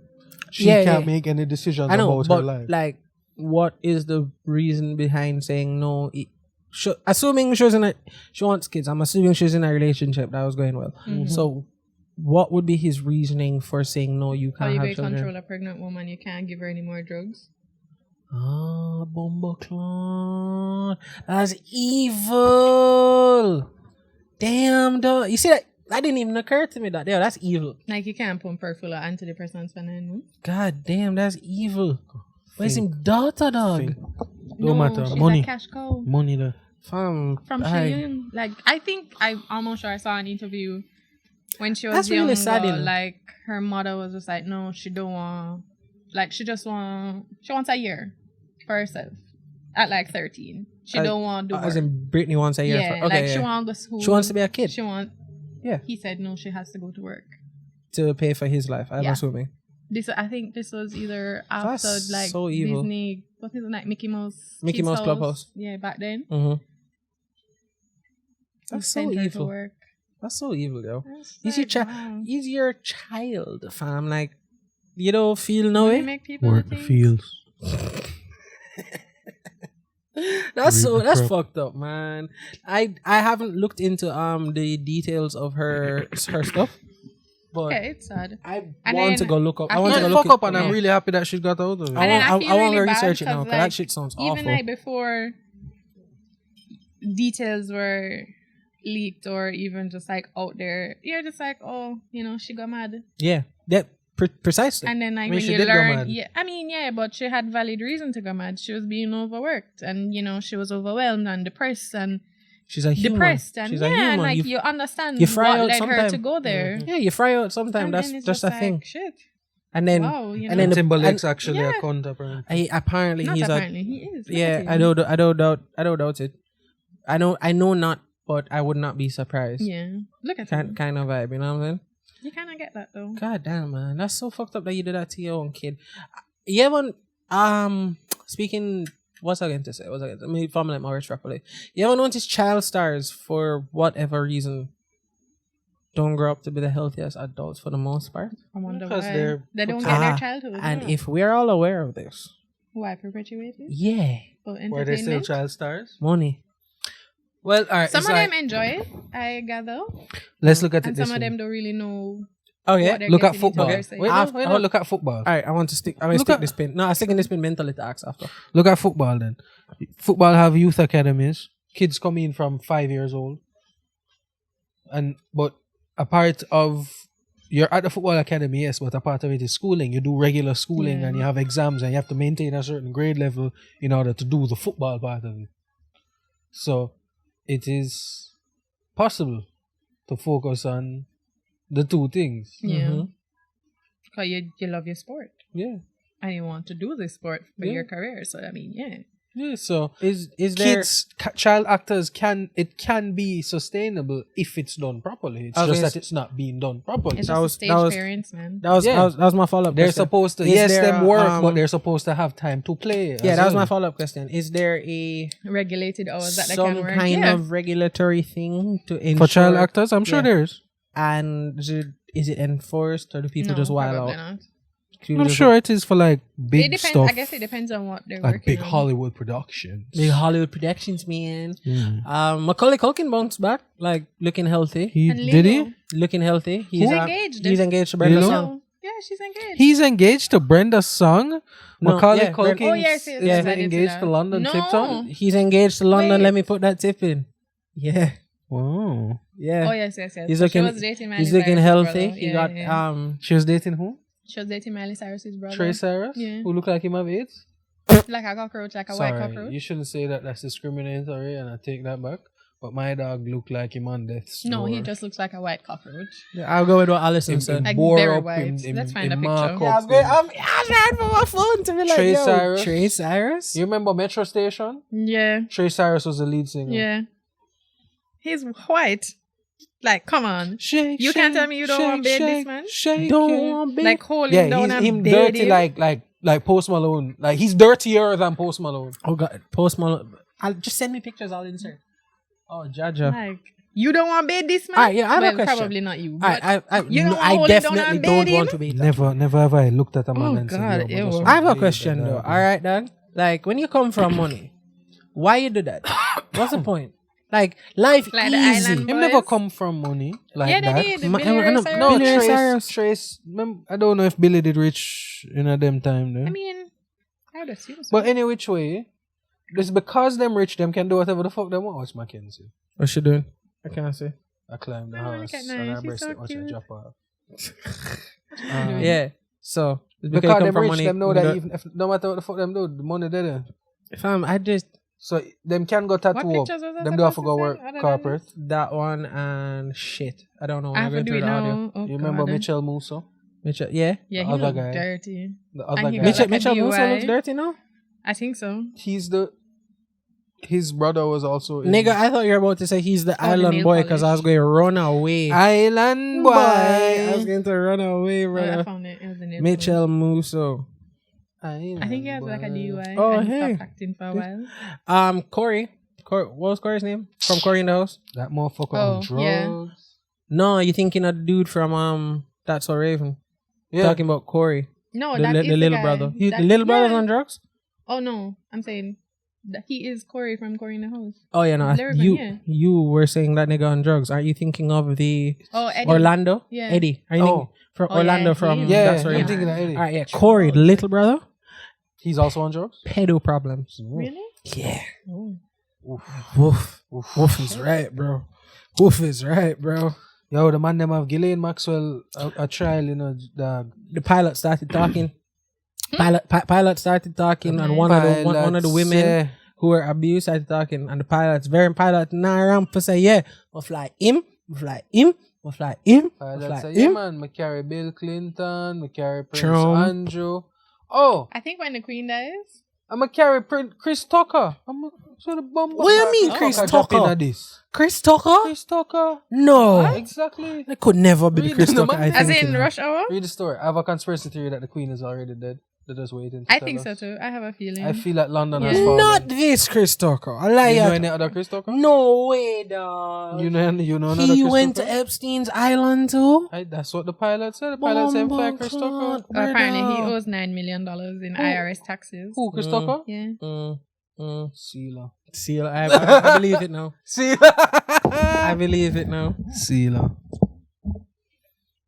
she Yeah, can't yeah. make any decisions I know, about her but life. like, what is the reason behind saying no? Assuming she wants kids. I'm assuming she's in a relationship that was going well. Mhm. So, what would be his reasoning for saying no? You How can't you have going to children. control a pregnant woman? You can't give her any more drugs. Ah, Bumbleclon. That's evil. Damn, dog. You see that? That didn't even occur to me. That's evil. Like you can't pump her full of antidepressants for 9 months. God damn, that's evil. Where's him daughter, dog? Think. Don't matter. She's Money. a cash cow. Money there. From From Cheyenne. Like I think I'm almost sure I saw an interview when she was That's younger, really sad, you know. like her mother was just like, no, she don't want, like she wants a year for herself at like 13. She don't want to do as work. in Brittany wants a year. Yeah, For, okay, like she yeah. want to go to school. She wants to be a kid. Yeah. He said no, she has to go to work. To pay for his life. I'm assuming. I think this was either after That's like so evil. Disney, what is it, like Mickey Mouse Mickey Mouse Clubhouse. Yeah, back then. Mm-hmm. He That's so sent her to evil. work. That's so evil, yo. That's He's your like, child. wow. He's your child, fam. Like, you don't feel no They way. make people Work do the things. fields. That's Read the that's crap. fucked up, man. I haven't looked into the details of her stuff, but Yeah, it's sad. I And want to then go look up. I I want to feel go Fuck look up, and I'm really happy that she got out of it. And then I feel I want to really bad research it now 'cause, because that like, shit sounds Even awful. like before details were leaked or even just like out there, you're just like, oh, you know, she got mad. Yeah, that precisely. And then like mean, when she you did go learn, mad. yeah, I mean, yeah, but she had valid reason to go mad. She was being overworked, and you know, she was overwhelmed and depressed and She's a human. depressed, and She's yeah, a human. and like you understand you fry what out led her sometime. to go there. Yeah, you fry out sometime. And That's then it's just a like, thing. Shit. And then Wow, you know. and then the- Timberlake's and- actually yeah. a cunt, apparently. apparently Not he's apparently, he is. Look yeah. at him. I don't doubt it. I know not, but I would not be surprised. Yeah, look at him. Kind of vibe, you know what I'm saying? You kind of get that though. God damn, man, that's so fucked up that you did that to your own kid. You ever speaking, what's I going to say? Let me formulate my words properly. You ever notice child stars for whatever reason don't grow up to be the healthiest adults for the most part? I wonder Because why they don't get their childhood. And if we're all aware of this, Why perpetuate it? yeah, For Were they still entertainment? child stars? money. Well, all right. Some it's of like- them enjoy it, I gather, Let's look at it and this some of way. them don't really know. Oh yeah. what they're Look at getting into football. per se. Wait, I've- no, look at football. All right, I want to stick. I will Look stick at- this pin. No, I'm sticking this pin mentally to ask after. Look at football then. Football have youth academies. Kids come in from 5 years old. But a part of you're at the football academy, yes, but a part of it is schooling. You do regular schooling Yeah. and you have exams and you have to maintain a certain grade level in order to do the football part of it. So it is possible to focus on the two things. Yeah, Mhm. because you love your sport Yeah. and you want to do this sport for Yeah. your career. So I mean, yeah, Yeah. So Is there? kids, child actors can be sustainable if it's done properly. It's I was just gonna that it's not being done properly. it's That just was- the that stage was- parents, man. That was Yeah. that was my follow up. They're supposed to, Is yes, there them a, work, but they're supposed to have time to play. Yeah, as that was well. my follow up question. Is there a Regulated hours that they some can work. kind Yeah. of regulatory thing to ensure For child actors, I'm sure Yeah. there is. and is it enforced or do people No, just wild probably out? not. I'm sure it is for like big It depends. stuff, I guess it depends on what they're like working big on. Hollywood productions. Big Hollywood productions, man. Mm. Macaulay Culkin bounced back, like looking healthy. And Did Leo. he? Looking healthy. He's engaged. He's engaged to Brenda Lilo? Song. Yeah, she's engaged. He's engaged to Brenda Song. No, Macaulay yeah, Culkin Oh, yes, yes, is yes, I did see engaged that. to London No. Tipton. He's engaged to London. Wait. Let me put that tip in. Yeah, Wow. yeah. Oh yes, yes, yes. He's So looking. She was dating Miley He's looking Cyrus's healthy. brother. He Yeah, got yeah. She was dating who? She was dating Miley Cyrus's brother. Trey Cyrus? Yeah. Who look like him have AIDS? Like a cockroach, like a white Sorry, cockroach. you shouldn't say that. That's discriminatory, and I take that back. But my dog looked like him on death's No, he door. just looks like a white cockroach. I'll go with what Allison said. Like bore very up white. Let's find a mark picture. up Yeah, I'm good. I'm trying for my phone to be like, Trey yo, Cyrus. Trey Cyrus. You remember Metro Station? Yeah, Trey Cyrus was the lead singer. yeah. He's white. Like, come on. Shake, You can't tell me you don't want bed this man? Shake, Don't it. want big. Like holding Yeah, down he's and him bedding. dirty like Post Malone. Like he's dirtier than Post Malone. Oh God, Post Malone. I'll just send me pictures. I'll insert. Oh, Jaja. Like, you don't want bed this man? Alright, yeah, I have a Well, question. probably not you. But I you don't hold it down definitely and don't bed want him? to be. That. Never have I looked at a man Oh, and said, God, "Yo, man, ew. just I have a want to question leave though. that All right, dog. Like when you come from money, why you do that? What's the point? Like life Like the easy. island Him never boys? come from money like yeah, that. they did. Ma- Billy I Ray know- Cyrus. No, Billy Ray Cyrus. Trace. I don't know if Billy did rich in a them time though. I mean, I would assume so. But any which way, it's because them rich, them can do whatever the fuck they want. Watch Mackenzie. What's she doing? What can I say? I climb the Oh, house look at and I nice. breast She's it. so Watch I cute. drop off. Yeah. So it's Because you them come rich, from money, them know we that don't- even if no matter what the fuck them do, the money there. Fam, I just So them can go tattoo up. pictures was that Them do have to supposed go to work send other than corporate. That one and shit. I don't know. I have to do it now. Oh, You remember God. Mitchell Musso? Mitchell, yeah. Yeah, The he other looked guy. dirty. The And other he guy. got like a Mitchell Musso DUI. looks dirty now. I think so. His brother was also in Nigga, I thought you were about to say he's the the island nail boy because I was polish. going to run away. Island Boy. I was going to run away, Oh, I brother. found it. It was a nail Mitchell Musso. Island polish. I think he has like a Boy. DUI. Oh, and he hey. stopped acting for a while. Corey. What was Corey's name? From Corey in the House? That motherfucker Oh, on drugs. yeah. No, you thinking of the dude from That's So Raven? Yeah. Talking about Corey, No, the, that is the little guy. brother. The That- little brother's yeah. on drugs. Oh no, I'm saying that he is Corey from Corey in the House. Oh yeah, no. Lyric, You yeah. you were saying that nigga on drugs. Aren't you thinking of the Oh, Eddie. Orlando? Yeah. Eddie. Are you Oh. thinking from Oh, Orlando yeah, from he is. Yeah, That's So I'm Raven? thinking of Eddie. All right, yeah. Corey, the little brother, He's also on drugs? pedo problems. Really? Yeah. Oh. Woof. Woof is right, bro. Woof is right, bro. Yo, the man them have Ghislaine Maxwell a trial, dog. The pilot started talking. Pilot started talking, and one of the women Yeah. who were abused started talking, and the pilot now around for say, yeah, we'll fly him, we'll fly him, we'll fly him, we'll Pilot fly say, yeah, him. man, me carry Bill Clinton, me carry Prince Trump. Andrew. Oh, I think when the Queen dies. I'm a carry Chris Tucker. I'm a sort of bum. What do you mean, Chris drop Tucker? in this. Chris Tucker? Chris Tucker. No, Exactly. that could never be the Read Chris the Tucker. I man. As think, in you know. Rush Hour? Read the story. I have a conspiracy theory that the Queen is already dead. They're just waiting. to I tell think us. so too. I have a feeling. I feel like London has Yeah. fallen. Not this Chris Tucker. I lie. You know You any other Chris Tucker? no way, dog. You know another He Chris went Tucker? to Epstein's Island too. That's what the pilot said. The pilot said fly Chris Tucker. Apparently, he owes $9 million in IRS taxes. Who, Chris Tucker? Yeah. Sealer. See, I believe it now. Sealer. I believe it now. Sealer.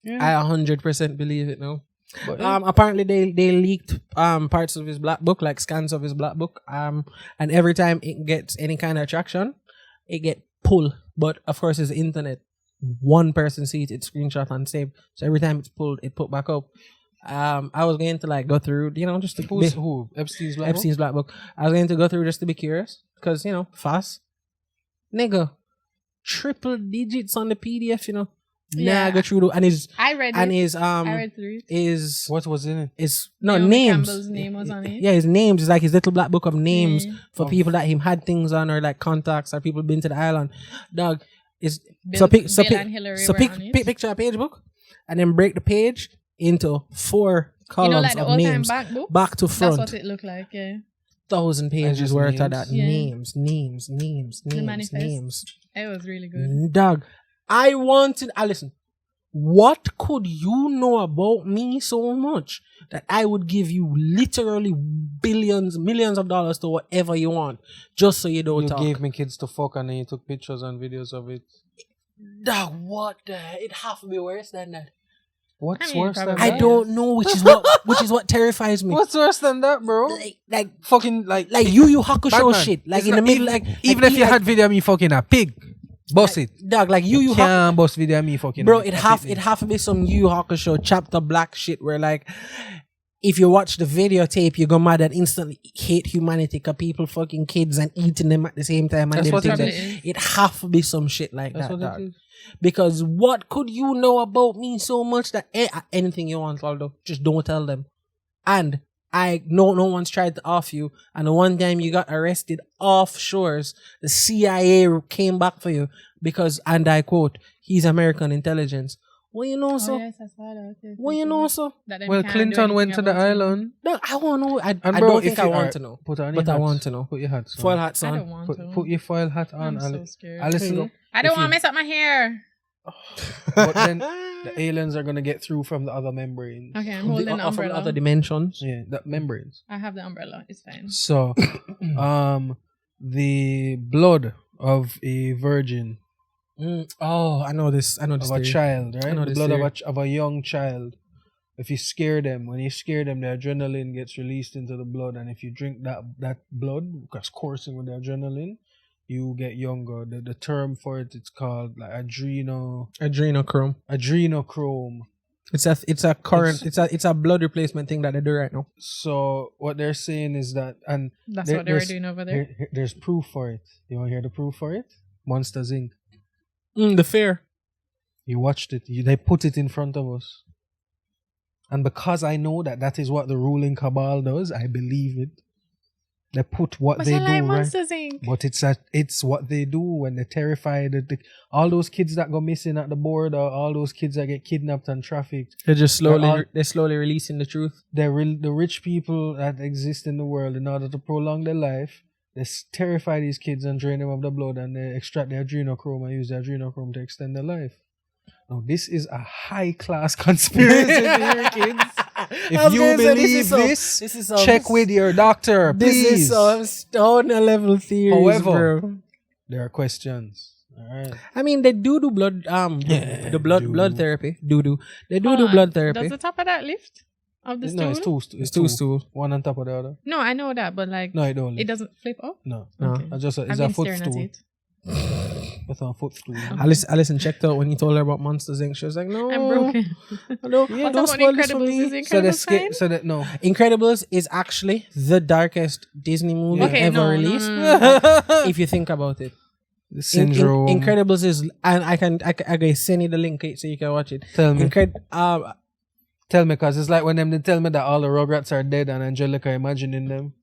I 100% believe it now. But, Apparently they leaked parts of his black book, like scans of his black book. And every time it gets any kind of traction, it get pulled. But of course, it's the internet. One person sees it, screenshot and save. So every time it's pulled, it put back up. I was going to like go through, just to who? Epstein's black Epstein's black book. I was going to go through just to be curious, because fast, nigga, triple digits on the PDF, Yeah. Nah, go through and his I read and it. his I read through it. is What was in it? is no Naomi names. Campbell's name was on it. Yeah, his names is like his little black book of names Yeah. for people that him had things on, or like contacts, or people been to the island. Dog is Bill- Bill and Hillary were on it. picture a page book, and then break the page into 4 columns like the of old-time names, back books? back to That's front. what it looked like, yeah. 1,000 pages just worth of names? that. Yeah. Names. manifest. It was really good. Dog, I wanted. Listen. What could you know about me so much that I would give you literally billions, millions of dollars to whatever you want, just so you don't You talk? gave me kids to fuck and then you took pictures and videos of it. Dog, what the? It have to be worse than that. What's I mean, worse than probably. that? I don't know, which is what terrifies me. What's worse than that, bro? Like Fucking like Yu Hakusho Batman. shit. Like It's in the not middle, even if you had video of me fucking a pig, bust it. dog, like Yu Hakusho. Can't bust video of me fucking. Bro, a it have to be some Yu Hakusho chapter black shit where like if you watch the videotape, you go mad and instantly hate humanity because people fucking kids and eating them at the same time. And That's them what it things is. like- it have to be some shit like That's that, what it dog. is. Because what could you know about me so much that anything you want, Aldo, just don't tell them. And no one's tried to off you. And the one time you got arrested off shores, the CIA came back for you because, and I quote, he's American intelligence. Well, you know, so. Oh, yes, I saw that. Yes, Well, you know, so. that them Well, can't do Clinton went to anything the about it. island. No, I want to know. I And don't bro, think if I you want are- to know. Put on But your I hats. want to know. Put your hats on. Foil hats I on. don't want to. Put your foil hat on. I'm so Ali. scared. Alison, I don't if want you- to mess up my hair. But then the aliens are gonna get through from the other membranes. Okay, I'm From holding the from umbrella. other dimensions. Yeah, the membranes. I have the umbrella. It's fine. So, the blood of a virgin, Oh, I know this. I know this. of a theory. child, I right? know The this blood theory. of a young child. If you scare them, when you scare them, the adrenaline gets released into the blood, and if you drink that blood, because coursing with the adrenaline, you get younger. The term for it's called like adrenochrome. Adrenochrome. It's a blood replacement thing that they do right now. So what they're saying is that, and That's what they were doing over there. There's proof for it. You want to hear the proof for it? Monsters Inc. The fair. You watched it. They put it in front of us. And because I know that is what the ruling cabal does, I believe it. They put what they do, right? Monsters Inc. But it's what they do when they terrify all those kids that go missing at the border, all those kids that get kidnapped and trafficked. They're just slowly releasing the truth. The rich people that exist in the world, in order to prolong their life, they terrify these kids and drain them of the blood, and they extract their adrenochrome and use their adrenochrome to extend their life. Now, this is a high-class conspiracy theory, kids. If you believe this, check with your doctor, please. This is some stoner level theories, However, bro. there are questions. All right. I mean, they do blood, blood therapy. They do blood therapy. Does the top of that lift? Of the stool? No, it's two stools. One on top of the other. No, I know that, but like... No, it don't. It doesn't flip up? No. Okay. It's I've a been footstool. staring at it. It's a footstool. Alison checked out when you told her about Monsters Inc. She was like, no. I'm broken. No, What don't about spoil this for Incredibles? me. Is Incredibles fine? No. Incredibles is actually the darkest Disney movie Okay, ever no, released. no. if you think about it. The syndrome. Incredibles is, and I can send you the link so you can watch it. Tell me. Tell me, because it's like when they tell me that all the Rugrats are dead and Angelica imagining them.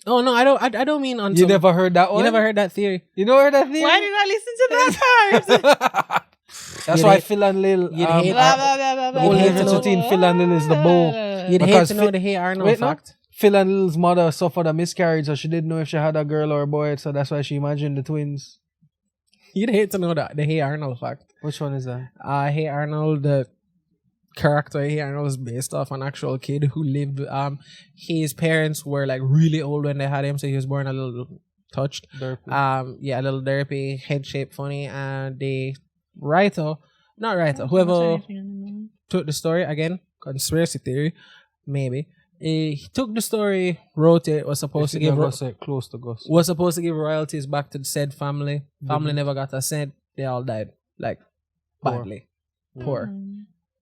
Oh no, I don't mean on. You never heard that one? You never heard that theory. You never heard that theory? Why did I listen to that part? That's why Phil and Lil. You'd hate the only difference between Phil and Lil is the bow. You'd hate to know the Hey Arnold fact. Phil and Lil's mother suffered a miscarriage, so she didn't know if she had a girl or a boy, so that's why she imagined the twins. You'd hate to know the Hey Arnold fact. Which one is that? Hey Arnold, the character Hey Arnold is based off an actual kid who lived. His parents were like really old when they had him, so he was born a little touched. Derpy. A little derpy, head shaped, funny, and the whoever took the story, again, conspiracy theory, maybe. He took the story, wrote it, was supposed to give royalties back to the said family. Family never got a cent. They all died, like badly, poor.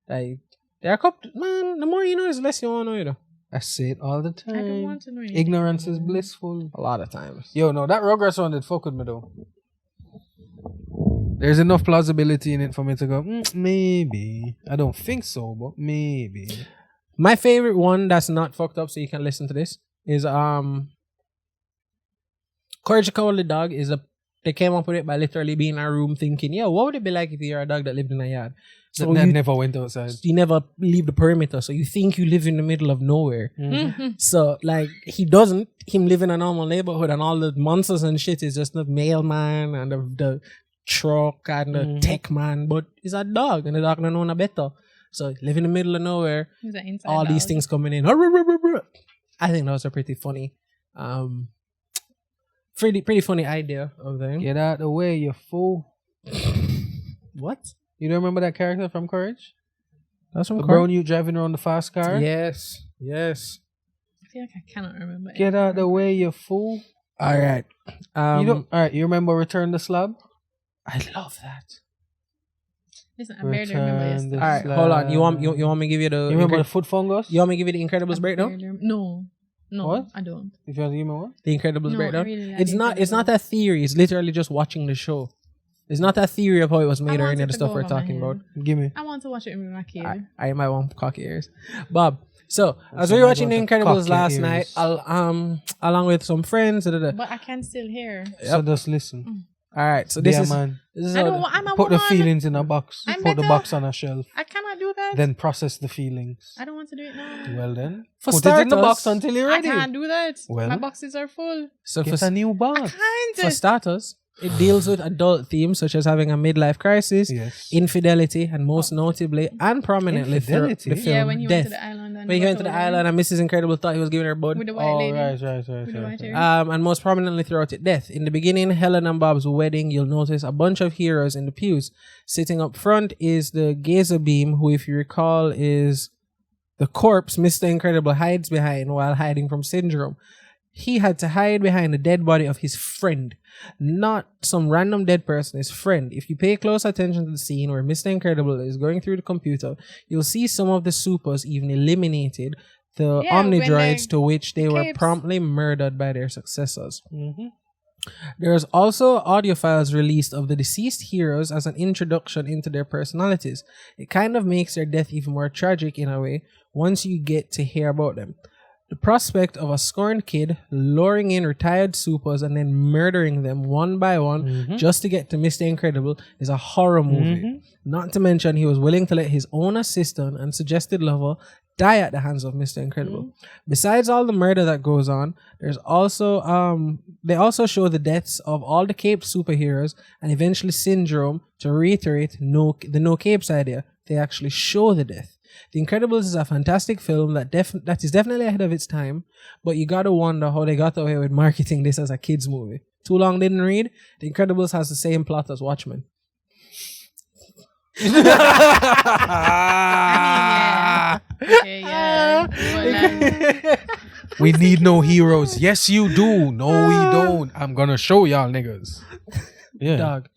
Like there are a couple. Man, the more you know, is less you want to know. You know. I say it all the time. I don't want to know anything. Ignorance is blissful. A lot of times. Yo, no, that Rugrats one did fuck with me though. There's enough plausibility in it for me to go, maybe. I don't think so, but maybe. My favorite one that's not fucked up, so you can listen to this, is Courage the Cowardly Dog. They came up with it by literally being in a room thinking, yo, what would it be like if you're a dog that lived in a yard? So you never went outside. You never leave the perimeter, so you think you live in the middle of nowhere. Mm-hmm. So like he doesn't. Him live in a normal neighborhood, and all the monsters and shit is just the mailman and the truck and the tech man. But he's a dog, and the dog don't know no better. So live in the middle of nowhere. All these things coming in. I think that was a pretty funny, pretty funny idea of them. Get out the way, you fool. What? You don't remember that character from Courage? That's from the Courage. brown you driving around the fast car? Yes. I feel like I cannot remember. Get out the way, you fool. All right. You remember Return the Slab? I love that. Listen, I barely remember yesterday. All right, hold on. You want me to give you the? You remember the foot fungus? You want me to give you the Incredibles breakdown? No, what? I don't. If you want to give me one, the Incredibles breakdown. Really, it's not a theory. It's literally just watching the show. It's not a theory of how it was made or any of the stuff we're talking about. Give me. I want to watch it with my kid. I might want cocky ears, Bob. So as we were watching The Incredibles last night, along with some friends. But I can still hear. So just listen. All right, so this is man. I'm a put woman. the feelings in a box. Put the box on a shelf. I cannot do that. Then process the feelings. I don't want to do it now. Well then, put it in the box until you're ready. I can't do that. Well, my boxes are full. So get a new box. For starters, it deals with adult themes such as having a midlife crisis, infidelity, and most notably and prominently through the film when he Death. went to the island. When he went to the island and Mrs. Incredible thought he was giving her bud. With the white lady. Right. And most prominently throughout it, Death. In the beginning, Helen and Bob's wedding, you'll notice a bunch of heroes in the pews. Sitting up front is the Gazer Beam, who, if you recall, is the corpse Mr. Incredible hides behind while hiding from Syndrome. he had to hide behind the dead body of his friend, not some random dead person, his friend. If you pay close attention to the scene where Mr. Incredible is going through the computer, you'll see some of the supers even eliminated the omnidroids to which they were promptly murdered by their successors. There's also audio files released of the deceased heroes as an introduction into their personalities. It kind of makes their death even more tragic in a way once you get to hear about them. The prospect of a scorned kid luring in retired supers and then murdering them one by one just to get to Mr. Incredible is a horror movie. Not to mention he was willing to let his own assistant and suggested lover die at the hands of Mr. Incredible. Besides all the murder that goes on, there's also they also show the deaths of all the caped superheroes and eventually Syndrome to reiterate the no capes idea. They actually show the death. The Incredibles is a fantastic film that is definitely ahead of its time, but you gotta wonder how they got away with marketing this as a kids movie. Too long didn't read. The Incredibles has the same plot as Watchmen. We need no heroes. Yes, you do. No, we don't. I'm gonna show y'all niggas. Yeah. Dog.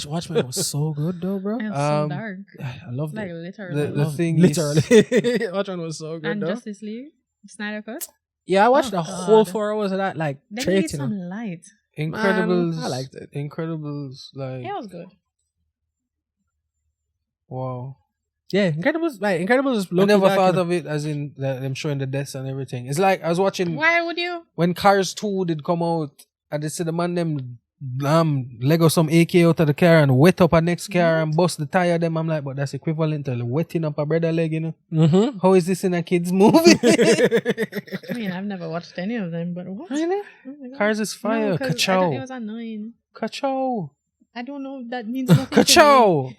Watchmen was so good though, bro. It was so dark. I love like it. literally. The thing Literally. Watchmen was so good And though. Justice League, Snyder Cut. Yeah, I watched the God. whole 4 hours of that like They straight, need you know. some light. Incredibles. Man, I liked it. Incredibles, like, Yeah, it was good. wow. Yeah, Incredibles is I low-key never dark, thought you know. of it as in them showing the deaths and everything. It's like I was watching Why would you? when Cars 2 did come out. I just see the man them Lego some AK out of the car and wet up a next car and bust the tire them. I'm like, but that's equivalent to wetting up a brother leg, you know. How is this in a kids movie? I mean, I've never watched any of them, but what? Really? Oh my God. Cars is fire. No, 'cause Ka-chow. it was annoying. Ka-chow. I don't know if that means nothing to me. Ka-chow.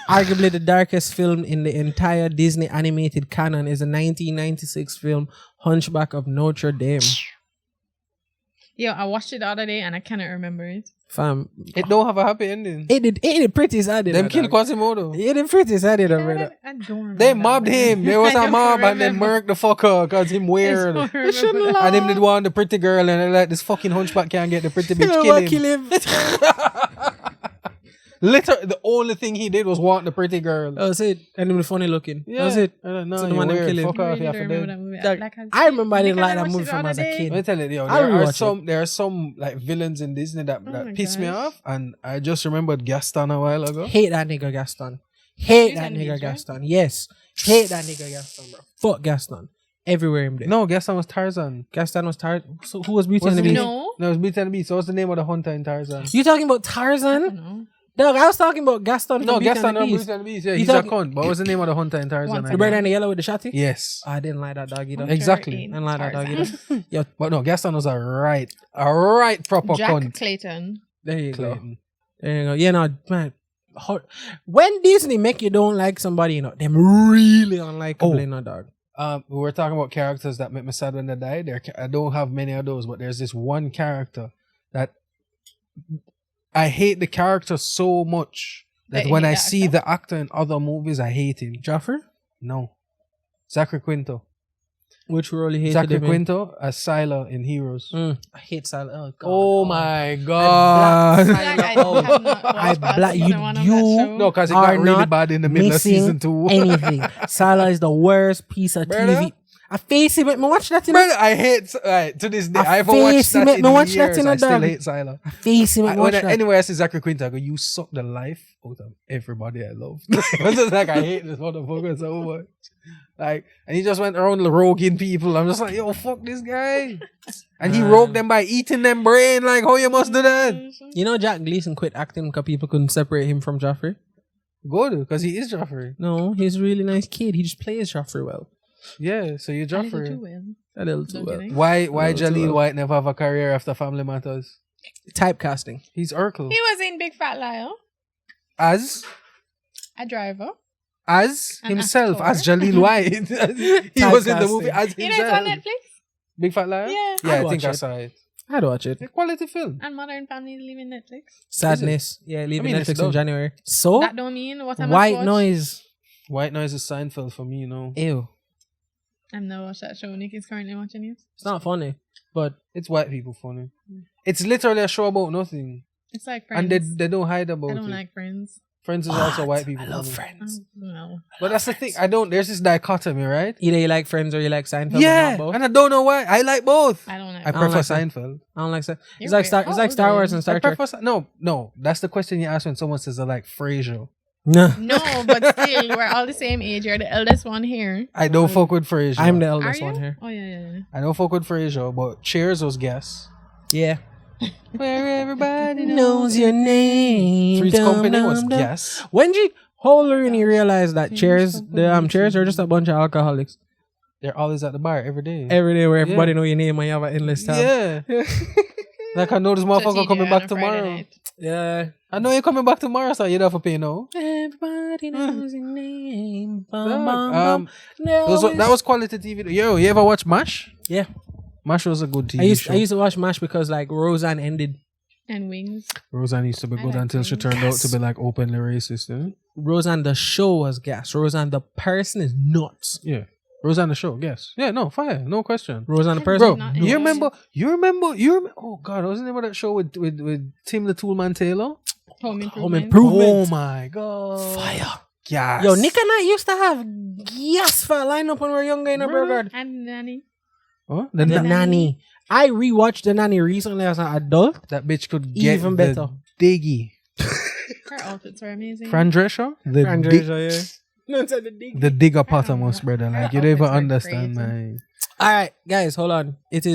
Arguably the darkest film in the entire Disney animated canon is a 1996 film, Hunchback of Notre Dame. Yo, I watched it the other day and I cannot remember it. Fam, It don't have a happy ending. it did pretty sad. Them kill Quasimodo. It did pretty sad, brother. I don't remember. They mobbed him. There was I a don't mob and they remember. murked the fucker because him weird. I don't remember that. And him did want the pretty girl and they're like, this fucking hunchback can't get the pretty bitch, kill him. Literally, the only thing he did was want the pretty girl. That was it. And him funny looking. Yeah. That was it. No, So the you're man them weird. kill him. Fuck I off, really you don't have remember to that movie. Like, Like, I remember I didn't because like that watched movie it the from other as a day. kid. Let me tell you, yo, I'll rewatch there are some like villains in Disney that my piss me gosh. off, and I just remembered Gaston a while ago. Hate that nigga Gaston. Hate He's that enemies, nigga right? Gaston. Yes. Hate that nigga Gaston, bro. Fuck Gaston. Everywhere him there. No, Gaston was Tarzan. Gaston was Tarzan. So who was Beauty and the Wasn't Beast? he? No. No, it was Beauty and the Beast. So what's the name of the hunter in Tarzan? You talking about I Tarzan? don't know. Dog, I was talking about Gaston. No, from Beauty Gaston and the and Beast. Beauty and the Beast. Yeah, You he's talking- a cunt. But what's the name of the hunter in Tarzan? Once again? The brother and the yellow with the shotty? Yes. I didn't like that dog either. Hunter Exactly. I in didn't like that dog Tarzan. either. But no, Gaston was a right proper Jack cunt. Clayton. There you go. Clayton. There you go. Yeah, no, man. When Disney make you don't like somebody, you know, them really unlikable, you know, dog. We were talking about characters that make me sad when they die. I don't have many of those, but there's this one character that I hate the character so much that That you when hate I the see actor? the actor in other movies, I hate him. Joffrey? No. Zachary Quinto. Which role you hated Zachary him in? Quinto as Sylar in Heroes. I hate Sal. Oh, God. Oh my god. Like, I have not I watched black past you. season one of that You show. No, because it are got really not bad in the middle of missing season 2. anything. Salah is the worst piece of Brother? TV. I face him. Me watch that in a, Brother, I hate to this day. I I haven't watched face him, that in me watch that years. in a I still dog. hate Sylar. I face him. Me watch that. Anyway, I see Zachary Quinto, I go, you suck the life out of everybody I love. I was just like, I hate this motherfucker so much. Like, and he just went around roguing people. I'm just like, yo, fuck this guy. And he rogued them by eating them brain. Like, how you must do that? You know, Jack Gleason quit acting because people couldn't separate him from Joffrey. Good, because he is Joffrey. No, he's a really nice kid. He just plays Joffrey well. Yeah, so you're I didn't do Joffrey. well. A little too Don't well. you think? Why No, too Jaleel well. White never have a career after Family Matters? Typecasting. He's Urkel. He was in Big Fat Liar, As a driver. An actor. himself, as Jaleel White. He was in the movie as You know it's on himself. Netflix? Big Fat Liar? Yeah. Yeah, I'd I watch think I it. saw it. I'd watch it. A quality film. And Modern Family is leaving Netflix. Sadness. Yeah, leaving I mean, it's Netflix in done. January. So, That don't mean what I'm White Noise. White Noise is Seinfeld for me, you know. Ew. I've never watched that show. Nick is currently watching it. It's not funny, but It's white people funny. It's literally a show about nothing. It's like Friends. And they don't hide about I it. don't like Friends. Friends is also white people. I love funny. Friends. No. But that's the thing. There's this dichotomy, right? Either you like Friends or you like Seinfeld. Yeah, But not both. and I don't know why. I like both. I don't like. I prefer like that. Seinfeld. I don't like Seinfeld. It's You're like Star. weird. It's like How Star old are Wars you? and Star I Trek. prefer no. That's the question you ask when someone says I like Frasier. No, No, but still, we're all the same age. You're the eldest one here. I don't fuck with Frasier. I'm the Are eldest you? one here. Oh yeah. I don't fuck with Frasier, but Cheers was Guess. Yeah. Where everybody Knows your name. Three's Dum, Company was dum, dum. Guess. When did how old when you realize that Cheers, Cheers are just a bunch of alcoholics They're always at the bar every day. every day where everybody know your name and you have an endless tab. Yeah. Like I know this motherfucker coming back tomorrow. Yeah. I know you're coming back tomorrow, so you don't have to pay no. Everybody knows your name. That was quality TV. Yo, you ever watch MASH? Yeah. MASH was a good TV show. I used to watch MASH because like Roseanne ended. And Wings. Roseanne used to be I good like until she Wings. turned out to be like openly racist. Eh? Roseanne the show was gas. Roseanne the person is nuts. Yeah. Roseanne the show, yes. Yeah, no, fire. No question. Roseanne the I person. Bro, not you enjoy remember, oh God, wasn't there that show with Tim the Toolman Taylor? Home Improvement. Home Improvement. Oh my God. Fire. Yes. Yo, Nick and I used to have gas for a lineup when we were younger in a Really? burger. And Nanny. Huh? The That, Nanny. I rewatched The Nanny recently as an adult. that bitch could get Even the better. diggy. Her outfits were amazing. Fran Drescher? The Fran dig- Drescher, yeah. No, it's at the dig. The digger-potamus, brother. Like, you don't even outfits were understand, crazy. man. All right, guys, hold on. It's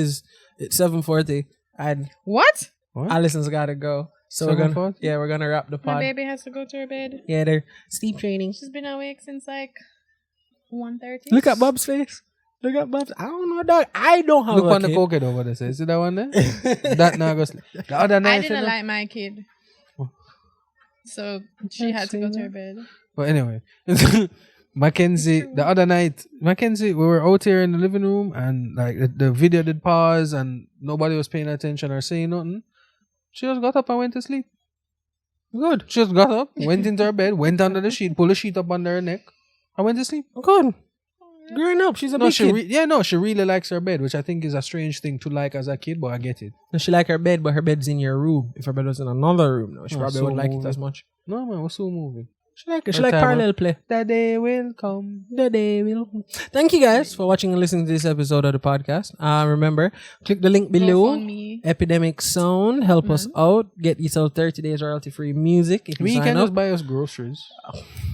7:40 and What? What? Allison's gotta go. So we're 7:40? gonna wrap the My pod. baby has to go to her bed. Yeah, they're sleep training. She's been awake since like 1:30. Look at Bob's face. Look at Bob's. I don't know, dog. I don't have Look a on the kid. cokehead over there. See that one there? That now goes. The other I night. didn't like my kid. So she had to go to her bed. But anyway, Mackenzie, the other night, we were out here in the living room and like the video did pause and nobody was paying attention or saying nothing. She just got up and went to sleep. Good. She just got up, went into her bed, went under the sheet, pulled the sheet up under her neck, and went to sleep. Good. Growing up, she's a No, big kid. she really likes her bed, which I think is a strange thing to like as a kid, but I get it. No, she like her bed, but her bed's in your room. If her bed was in another room, no, she Oh, probably so wouldn't like it moving. as much. No man, we're so moving. She like it. She Her like time, parallel play. The day will come. The day will. Thank you guys for watching and listening to this episode of the podcast. Remember, click the link below. GoFundMe. Epidemic Sound, help us out. Get yourself 30 days royalty-free music. If you You sign can up, just buy us groceries.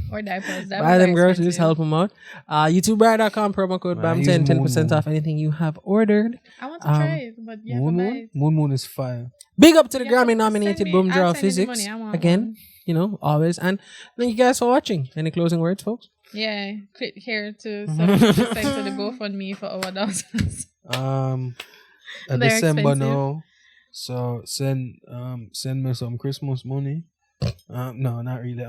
Or diapers. buy them groceries, help them out. YouTubebuy.com, promo code Man, BAM10, use 10% Moon off anything you have ordered. I want to try it, but you have to buy it. Moon is fire. Big up to the You have to Grammy-nominated send me- Boom Draw I'll send you the Physics. money, I want Again, one. you know, always. And thank you guys for watching. Any closing words, folks? Yeah, click here to subscribe to the GoFundMe for our daughters. They're December expensive. now. So send me some Christmas money. No, not really.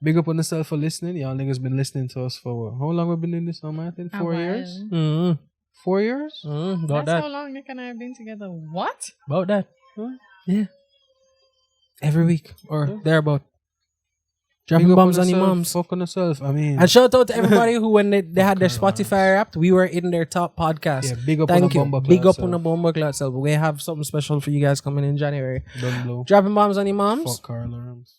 Big up on yourself for listening. Y'all niggas been listening to us for what? How long we been doing this now, Martin? 4 years? Mm-hmm. 4 years? About That's how that. long Nick and I have been together. What? About that. Huh? Yeah. Every week or Yeah. thereout. Big Dropping up bombs on your yourself, moms. Fuck on yourself. I mean, And shout out to everybody who, when they had their Fuck on Spotify wrapped, we were in their top podcast. yeah, big up Thank on the you. bomber Big class, up on the Bomber Class. We have something special for you guys coming in January. Don't blow. Dropping bombs on your moms. Fuck Carl Rams.